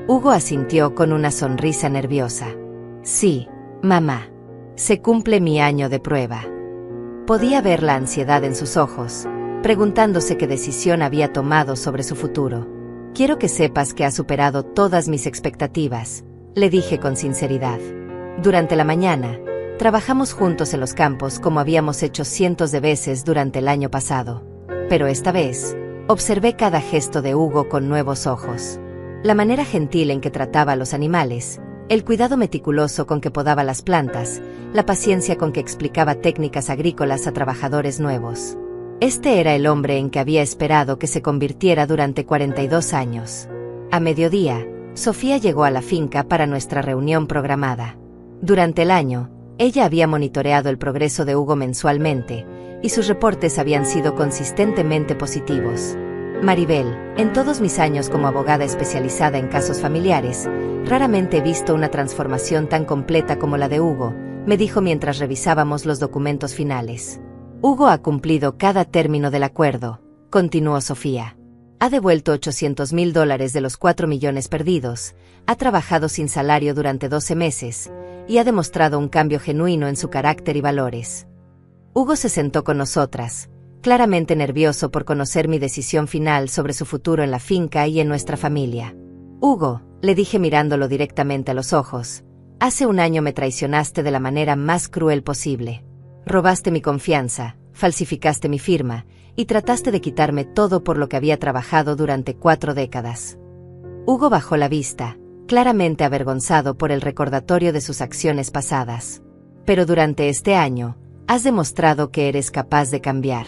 Hugo asintió con una sonrisa nerviosa. Sí, mamá. Se cumple mi año de prueba. Podía ver la ansiedad en sus ojos, preguntándose qué decisión había tomado sobre su futuro. Quiero que sepas que has superado todas mis expectativas, le dije con sinceridad. Durante la mañana, trabajamos juntos en los campos como habíamos hecho cientos de veces durante el año pasado. Pero esta vez, observé cada gesto de Hugo con nuevos ojos. La manera gentil en que trataba a los animales, el cuidado meticuloso con que podaba las plantas, la paciencia con que explicaba técnicas agrícolas a trabajadores nuevos. Este era el hombre en que había esperado que se convirtiera durante 42 años. A mediodía, Sofía llegó a la finca para nuestra reunión programada. Durante el año, ella había monitoreado el progreso de Hugo mensualmente, y sus reportes habían sido consistentemente positivos. Maribel, en todos mis años como abogada especializada en casos familiares, raramente he visto una transformación tan completa como la de Hugo, me dijo mientras revisábamos los documentos finales. Hugo ha cumplido cada término del acuerdo, continuó Sofía. Ha devuelto $800,000 de los 4 millones perdidos, ha trabajado sin salario durante 12 meses, y ha demostrado un cambio genuino en su carácter y valores. Hugo se sentó con nosotras, claramente nervioso por conocer mi decisión final sobre su futuro en la finca y en nuestra familia. Hugo, le dije mirándolo directamente a los ojos, hace un año me traicionaste de la manera más cruel posible. Robaste mi confianza, falsificaste mi firma, y trataste de quitarme todo por lo que había trabajado durante 4 décadas. Hugo bajó la vista, claramente avergonzado por el recordatorio de sus acciones pasadas. Pero durante este año, has demostrado que eres capaz de cambiar.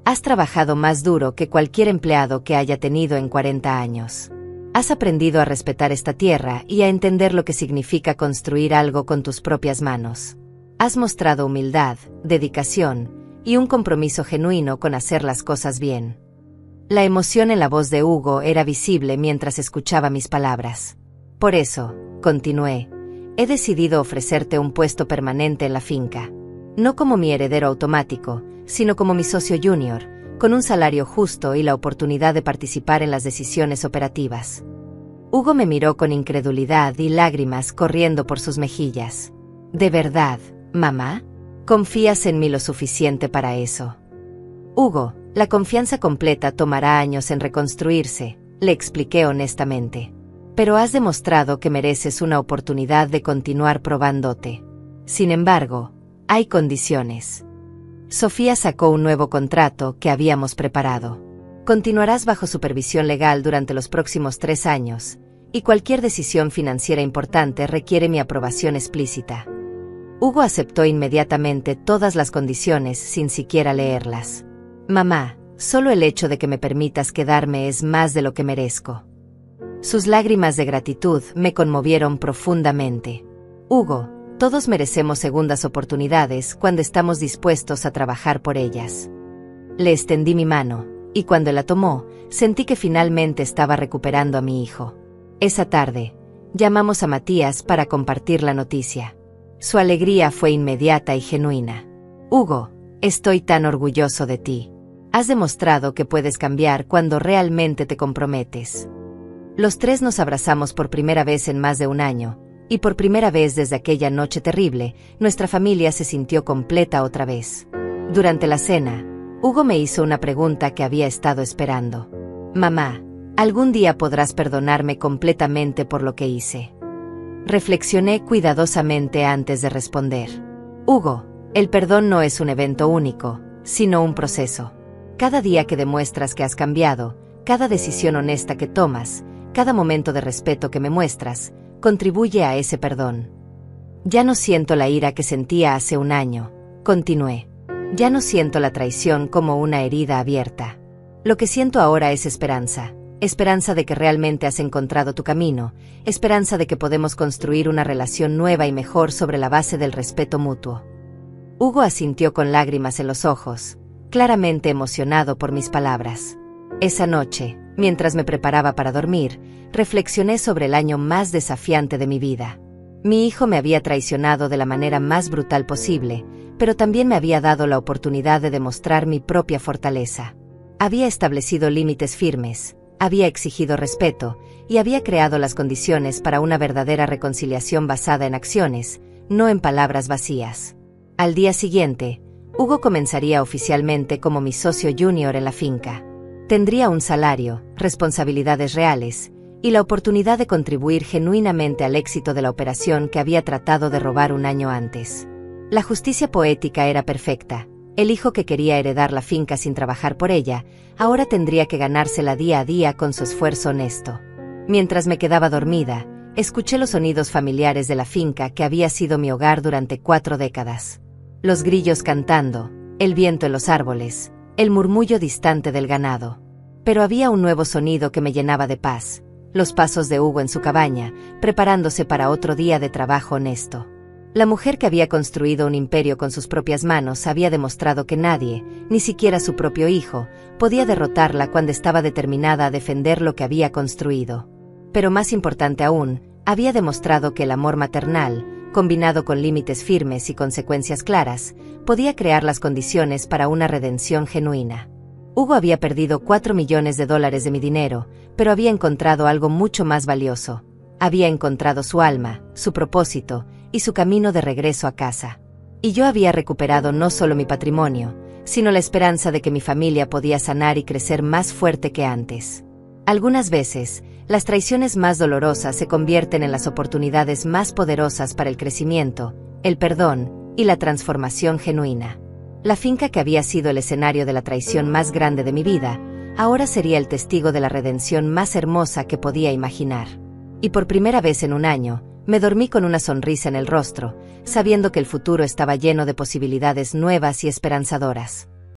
Has trabajado más duro que cualquier empleado que haya tenido en 40 años. Has aprendido a respetar esta tierra y a entender lo que significa construir algo con tus propias manos. Has mostrado humildad, dedicación y un compromiso genuino con hacer las cosas bien. La emoción en la voz de Hugo era visible mientras escuchaba mis palabras. Por eso, continué, he decidido ofrecerte un puesto permanente en la finca. No como mi heredero automático, sino como mi socio junior, con un salario justo y la oportunidad de participar en las decisiones operativas. Hugo me miró con incredulidad y lágrimas corriendo por sus mejillas. ¿De verdad, mamá? ¿Confías en mí lo suficiente para eso? Hugo, la confianza completa tomará años en reconstruirse, le expliqué honestamente. Pero has demostrado que mereces una oportunidad de continuar probándote. Sin embargo, hay condiciones. Sofía sacó un nuevo contrato que habíamos preparado. Continuarás bajo supervisión legal durante los próximos 3 años, y cualquier decisión financiera importante requiere mi aprobación explícita. Hugo aceptó inmediatamente todas las condiciones sin siquiera leerlas. Mamá, solo el hecho de que me permitas quedarme es más de lo que merezco. Sus lágrimas de gratitud me conmovieron profundamente. Hugo, todos merecemos segundas oportunidades cuando estamos dispuestos a trabajar por ellas. Le extendí mi mano, y cuando la tomó, sentí que finalmente estaba recuperando a mi hijo. Esa tarde, llamamos a Matías para compartir la noticia. Su alegría fue inmediata y genuina. Hugo, estoy tan orgulloso de ti. Has demostrado que puedes cambiar cuando realmente te comprometes. Los 3 nos abrazamos por primera vez en más de un año, y por primera vez desde aquella noche terrible, nuestra familia se sintió completa otra vez. Durante la cena, Hugo me hizo una pregunta que había estado esperando. Mamá, ¿algún día podrás perdonarme completamente por lo que hice? Reflexioné cuidadosamente antes de responder. Hugo, el perdón no es un evento único, sino un proceso. Cada día que demuestras que has cambiado, cada decisión honesta que tomas, cada momento de respeto que me muestras, contribuye a ese perdón. Ya no siento la ira que sentía hace un año, continué. Ya no siento la traición como una herida abierta. Lo que siento ahora es esperanza. Esperanza de que realmente has encontrado tu camino, esperanza de que podemos construir una relación nueva y mejor sobre la base del respeto mutuo. Hugo asintió con lágrimas en los ojos, claramente emocionado por mis palabras. Esa noche, mientras me preparaba para dormir, reflexioné sobre el año más desafiante de mi vida. Mi hijo me había traicionado de la manera más brutal posible, pero también me había dado la oportunidad de demostrar mi propia fortaleza. Había establecido límites firmes, había exigido respeto, y había creado las condiciones para una verdadera reconciliación basada en acciones, no en palabras vacías. Al día siguiente, Hugo comenzaría oficialmente como mi socio junior en la finca. Tendría un salario, responsabilidades reales, y la oportunidad de contribuir genuinamente al éxito de la operación que había tratado de robar un año antes. La justicia poética era perfecta. El hijo que quería heredar la finca sin trabajar por ella, ahora tendría que ganársela día a día con su esfuerzo honesto. Mientras me quedaba dormida, escuché los sonidos familiares de la finca que había sido mi hogar durante 4 décadas. Los grillos cantando, el viento en los árboles, el murmullo distante del ganado. Pero había un nuevo sonido que me llenaba de paz, los pasos de Hugo en su cabaña, preparándose para otro día de trabajo honesto. La mujer que había construido un imperio con sus propias manos había demostrado que nadie, ni siquiera su propio hijo, podía derrotarla cuando estaba determinada a defender lo que había construido. Pero más importante aún, había demostrado que el amor maternal, combinado con límites firmes y consecuencias claras, podía crear las condiciones para una redención genuina. Hugo había perdido $4 millones de mi dinero, pero había encontrado algo mucho más valioso. Había encontrado su alma, su propósito, y su camino de regreso a casa. Y yo había recuperado no solo mi patrimonio, sino la esperanza de que mi familia podía sanar y crecer más fuerte que antes. Algunas veces, las traiciones más dolorosas se convierten en las oportunidades más poderosas para el crecimiento, el perdón y la transformación genuina. La finca que había sido el escenario de la traición más grande de mi vida, ahora sería el testigo de la redención más hermosa que podía imaginar. Y por primera vez en un año, me dormí con una sonrisa en el rostro, sabiendo que el futuro estaba lleno de posibilidades nuevas y esperanzadoras.